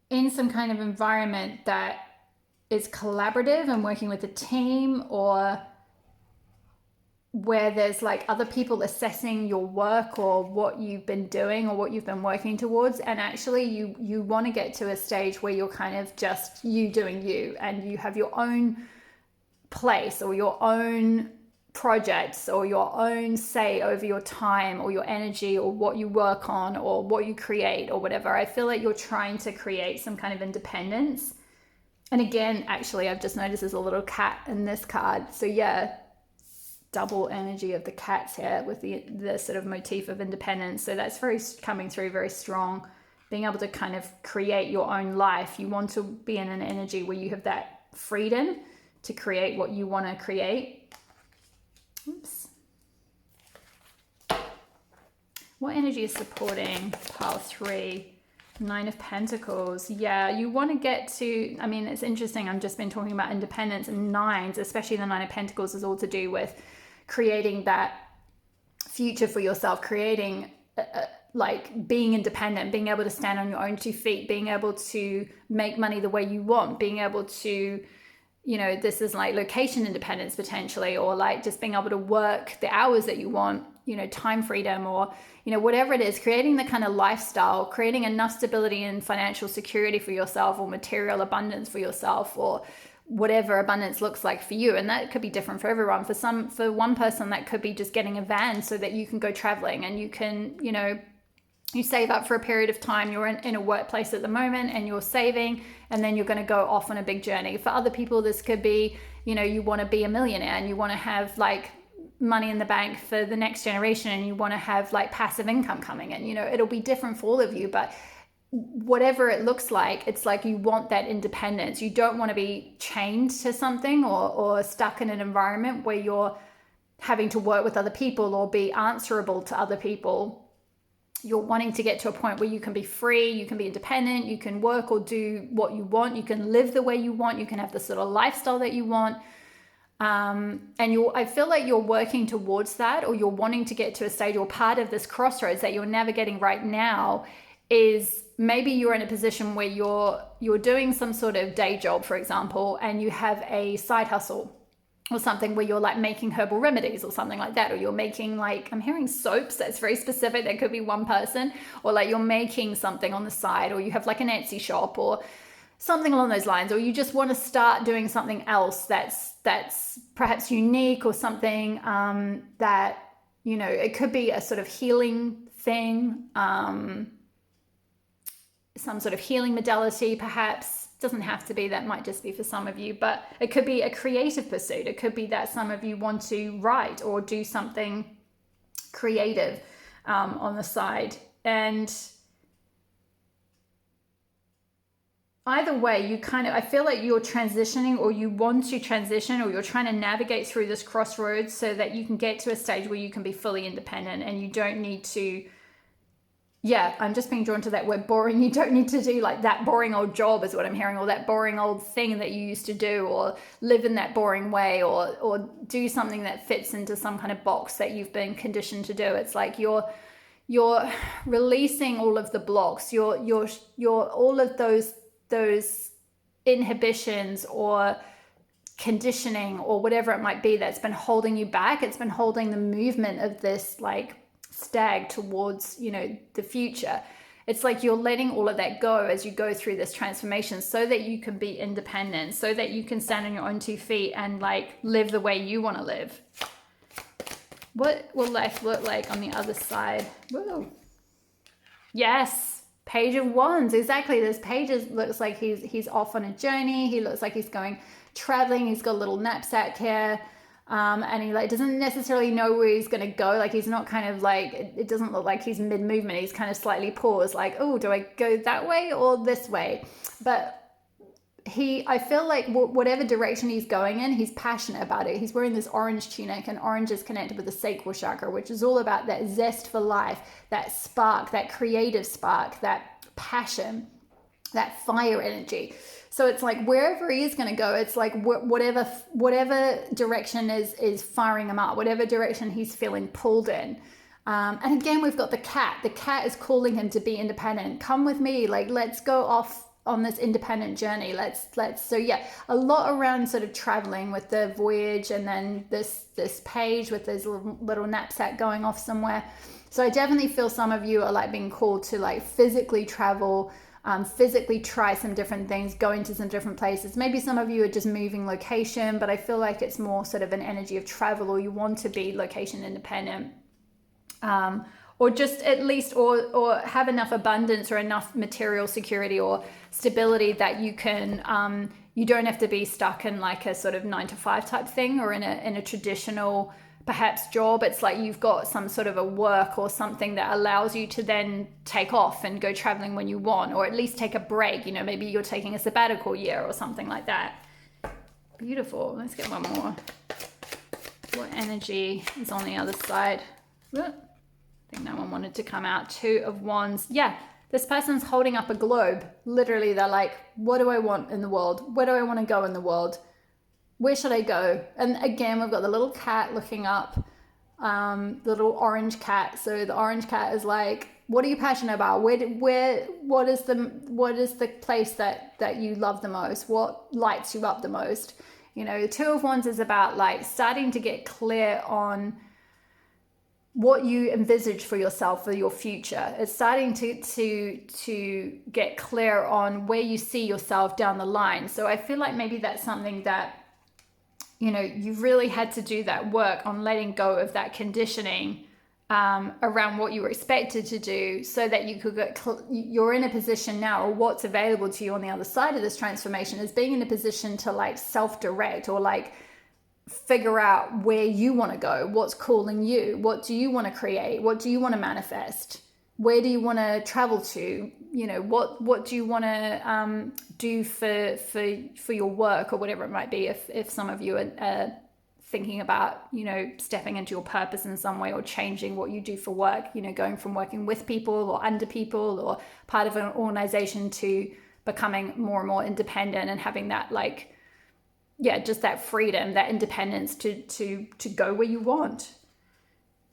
in some kind of environment that is collaborative and working with a team, or where there's like other people assessing your work or what you've been doing or what you've been working towards, and actually you want to get to a stage where you're kind of just you doing you, and you have your own place or your own projects or your own say over your time or your energy or what you work on or what you create or whatever. I feel like you're trying to create some kind of independence. And again, actually, I've just noticed there's a little cat in this card. So yeah, double energy of the cats here with the sort of motif of independence. So that's very coming through very strong. Being able to kind of create your own life. You want to be in an energy where you have that freedom to create what you want to create. Oops. What energy is supporting pile 3? 9 of Pentacles. Yeah, you want to get to, I mean, it's interesting. I've just been talking about independence, and 9s, especially the 9 of Pentacles, is all to do with creating that future for yourself, creating like being independent, being able to stand on your own 2 feet, being able to make money the way you want, being able to, you know, this is like location independence potentially, or like just being able to work the hours that you want, you know, time freedom, or, you know, whatever it is, creating the kind of lifestyle, creating enough stability and financial security for yourself, or material abundance for yourself, or whatever abundance looks like for you. And that could be different for everyone. For one person, that could be just getting a van so that you can go traveling and you can, you know, you save up for a period of time. You're in a workplace at the moment and you're saving, and then you're going to go off on a big journey. For other people, this could be, you know, you want to be a millionaire and you want to have like money in the bank for the next generation, and you want to have like passive income coming in. You know, it'll be different for all of you, but whatever it looks like, it's like you want that independence. You don't want to be chained to something or stuck in an environment where you're having to work with other people or be answerable to other people. You're wanting to get to a point where you can be free, you can be independent, you can work or do what you want, you can live the way you want, you can have the sort of lifestyle that you want. I feel like you're working towards that, or you're wanting to get to a stage, or part of this crossroads that you're navigating right now is maybe you're in a position where you're doing some sort of day job, for example, and you have a side hustle or something where you're like making herbal remedies or something like that, or you're making like, I'm hearing soaps, that's very specific, that could be one person, or like you're making something on the side, or you have like an Etsy shop or something along those lines, or you just want to start doing something else that's perhaps unique, or something that, you know, it could be a sort of healing thing, some sort of healing modality perhaps. Doesn't have to be, that might just be for some of you, but it could be a creative pursuit. It could be that some of you want to write or do something creative on the side. And either way, you kind of, I feel like you're transitioning, or you want to transition, or you're trying to navigate through this crossroads so that you can get to a stage where you can be fully independent and you don't need to, yeah, I'm just being drawn to that word boring. You don't need to do like that boring old job is what I'm hearing, or that boring old thing that you used to do, or live in that boring way, or do something that fits into some kind of box that you've been conditioned to do. It's like you're releasing all of the blocks, you're all of those inhibitions or conditioning or whatever it might be that's been holding you back. It's been holding the movement of this like stag towards, you know, the future. It's like you're letting all of that go as you go through this transformation, so that you can be independent, so that you can stand on your own 2 feet and like live the way you want to live. What will life look like on the other side? Whoa. Yes, Page of Wands. Exactly. This page looks like he's off on a journey. He looks like he's going traveling. He's got a little knapsack here. And he like doesn't necessarily know where he's going to go. Like he's not kind of like, it doesn't look like he's mid-movement. He's kind of slightly paused, like, oh, do I go that way or this way? But I feel like whatever direction he's going in, he's passionate about it. He's wearing this orange tunic, and orange is connected with the sacral chakra, which is all about that zest for life, that spark, that creative spark, that passion. that fire energy. So it's like wherever he is going to go, it's like whatever direction is firing him up, whatever direction he's feeling pulled in. And again, we've got the cat. The cat is calling him to be independent. Come with me, like let's go off on this independent journey. Let's. So yeah, a lot around sort of traveling with the voyage, and then this page with this little knapsack going off somewhere. So I definitely feel some of you are like being called to like physically travel. Physically try some different things, go into some different places. Maybe some of you are just moving location, but I feel like it's more sort of an energy of travel, or you want to be location independent, or just at least, or have enough abundance or enough material security or stability that you can, you don't have to be stuck in like a sort of 9-to-5 type thing, or in a traditional perhaps job. It's like you've got some sort of a work or something that allows you to then take off and go traveling when you want, or at least take a break. You know, maybe you're taking a sabbatical year or something like that. Beautiful. Let's get one more. What energy is on the other side? I think that one wanted to come out. 2 of Wands. Yeah, this person's holding up a globe. Literally, they're like, what do I want in the world? Where do I want to go in the world? Where should I go? And again, we've got the little cat looking up, the little orange cat. So the orange cat is like, what are you passionate about? What is the place that you love the most? What lights you up the most? You know, the 2 of Wands is about like starting to get clear on what you envisage for yourself, for your future. It's starting to get clear on where you see yourself down the line. So I feel like maybe that's something that, you know, you've really had to do that work on letting go of that conditioning around what you were expected to do, so that you could you're in a position now, or what's available to you on the other side of this transformation is being in a position to like self-direct, or like figure out where you want to go, what's calling you, what do you want to create, what do you want to manifest, where do you want to travel to, you know, what do you want to do for your work, or whatever it might be, if some of you are thinking about, you know, stepping into your purpose in some way, or changing what you do for work, you know, going from working with people or under people or part of an organization to becoming more and more independent, and having that like, yeah, just that freedom, that independence to go where you want,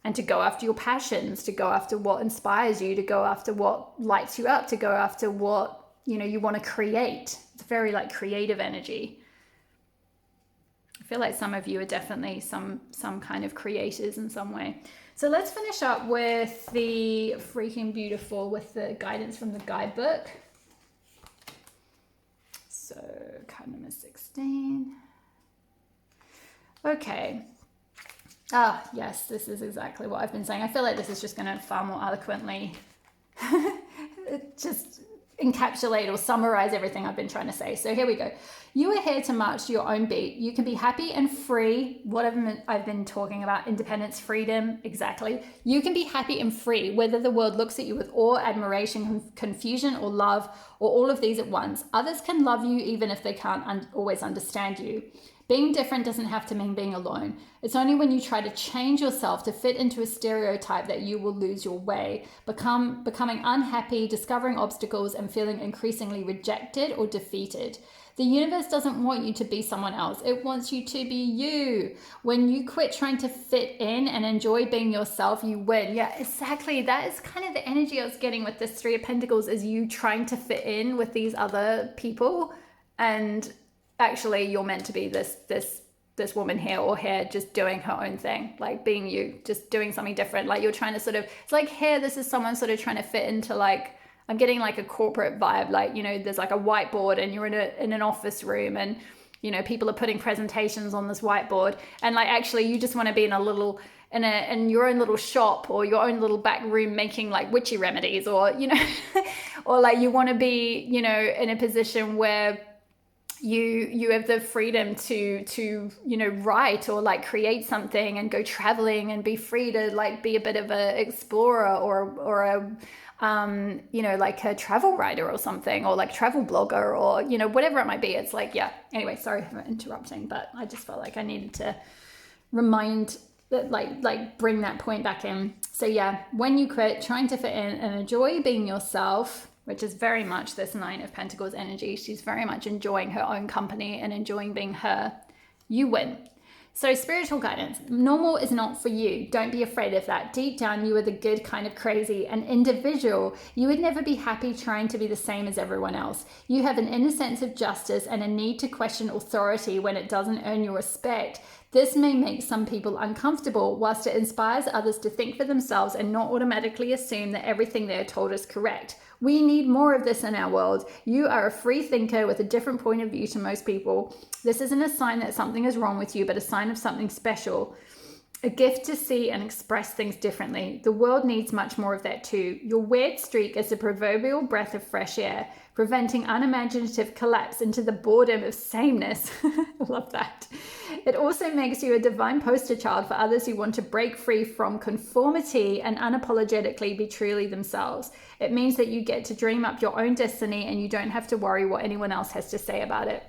and to go after your passions, to go after what inspires you, to go after what lights you up, to go after what, you know, you want to create. It's very like creative energy. I feel like some of you are definitely some kind of creators in some way. So let's finish up with the freaking beautiful, with the guidance from the guidebook. So card number 16. Okay. Ah, yes, this is exactly what I've been saying. I feel like this is just going to far more eloquently just encapsulate or summarize everything I've been trying to say. So here we go. You are here to march to your own beat. You can be happy and free. What I've been talking about, independence, freedom, exactly. You can be happy and free, whether the world looks at you with awe, admiration, confusion, or love, or all of these at once. Others can love you even if they can't always understand you. Being different doesn't have to mean being alone. It's only when you try to change yourself to fit into a stereotype that you will lose your way, becoming unhappy, discovering obstacles, and feeling increasingly rejected or defeated. The universe doesn't want you to be someone else. It wants you to be you. When you quit trying to fit in and enjoy being yourself, you win. Yeah, exactly. That is kind of the energy I was getting with this 3 of Pentacles, is you trying to fit in with these other people, and actually you're meant to be this woman here or here, just doing her own thing, like being you, just doing something different. Like you're trying to sort of, it's like here, this is someone sort of trying to fit into, like, I'm getting like a corporate vibe, like, you know, there's like a whiteboard and you're in an office room, and, you know, people are putting presentations on this whiteboard, and like actually you just want to be in your own little shop or your own little back room making like witchy remedies, or, you know, or like you want to be, you know, in a position where you have the freedom to you know, write or like create something and go traveling and be free to like be a bit of a explorer or a you know, like a travel writer or something, or like travel blogger, or, you know, whatever it might be. It's like, yeah, anyway, sorry for interrupting, but I just felt like I needed to remind that, like bring that point back in. So yeah, when you quit trying to fit in and enjoy being yourself, which is very much this Nine of Pentacles energy. She's very much enjoying her own company and enjoying being her. You win. So spiritual guidance, normal is not for you. Don't be afraid of that. Deep down, you are the good kind of crazy, an individual. You would never be happy trying to be the same as everyone else. You have an inner sense of justice and a need to question authority when it doesn't earn your respect. This may make some people uncomfortable, whilst it inspires others to think for themselves and not automatically assume that everything they're told is correct. We need more of this in our world. You are a free thinker with a different point of view to most people. This isn't a sign that something is wrong with you, but a sign of something special. A gift to see and express things differently. The world needs much more of that too. Your weird streak is a proverbial breath of fresh air, preventing unimaginative collapse into the boredom of sameness. I love that. It also makes you a divine poster child for others who want to break free from conformity and unapologetically be truly themselves. It means that you get to dream up your own destiny and you don't have to worry what anyone else has to say about it.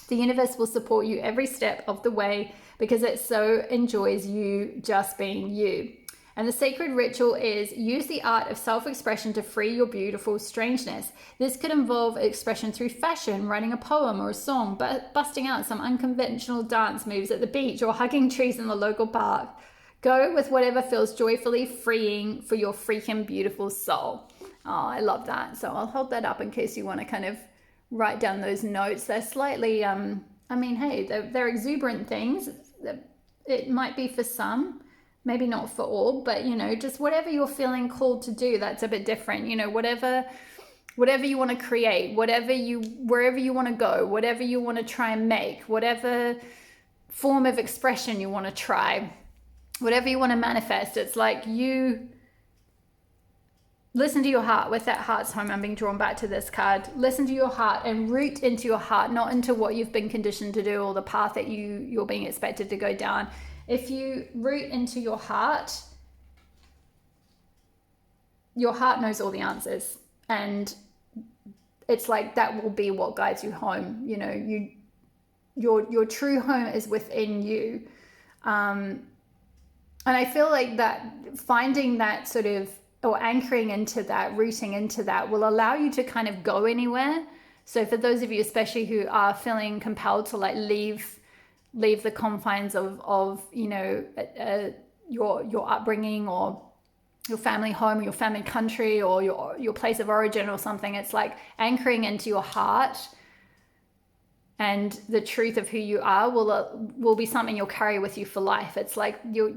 The universe will support you every step of the way because it so enjoys you just being you. And the sacred ritual is use the art of self-expression to free your beautiful strangeness. This could involve expression through fashion, writing a poem or a song, but busting out some unconventional dance moves at the beach or hugging trees in the local park. Go with whatever feels joyfully freeing for your freaking beautiful soul. Oh, I love that. So I'll hold that up in case you want to kind of write down those notes. They're slightly, hey, they're exuberant things. It might be for some, maybe not for all, but just whatever you're feeling called to do, that's a bit different. Whatever you want to create, wherever you want to go, whatever you want to try and make, whatever form of expression you want to try, whatever you want to manifest. It's like you listen to your heart. With that heart's home, I'm being drawn back to this card. Listen to your heart and root into your heart, not into what you've been conditioned to do or the path that you're being expected to go down. If you root into your heart knows all the answers. And it's like that will be what guides you home. Your true home is within you. And I feel like that finding that sort of, or anchoring into that, rooting into that, will allow you to kind of go anywhere. So for those of you especially who are feeling compelled to like leave the confines of your upbringing or your family home or your family country or your place of origin or something, it's like anchoring into your heart, and the truth of who you are will be something you'll carry with you for life. It's like you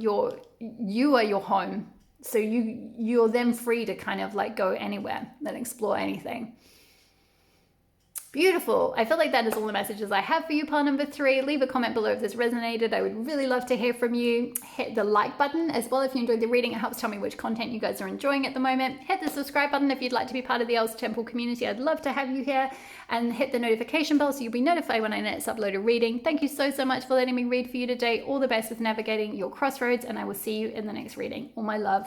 are your home. So you're then free to kind of like go anywhere and explore anything. Beautiful. I feel like that is all the messages I have for you, part number 3. Leave a comment below if this resonated. I would really love to hear from you. Hit the like button as well if you enjoyed the reading. It helps tell me which content you guys are enjoying at the moment. Hit the subscribe button if you'd like to be part of the Elves Temple community. I'd love to have you here. And hit the notification bell so you'll be notified when I next upload a reading. Thank you so much for letting me read for you today. All the best with navigating your crossroads, and I will see you in the next reading. All my love.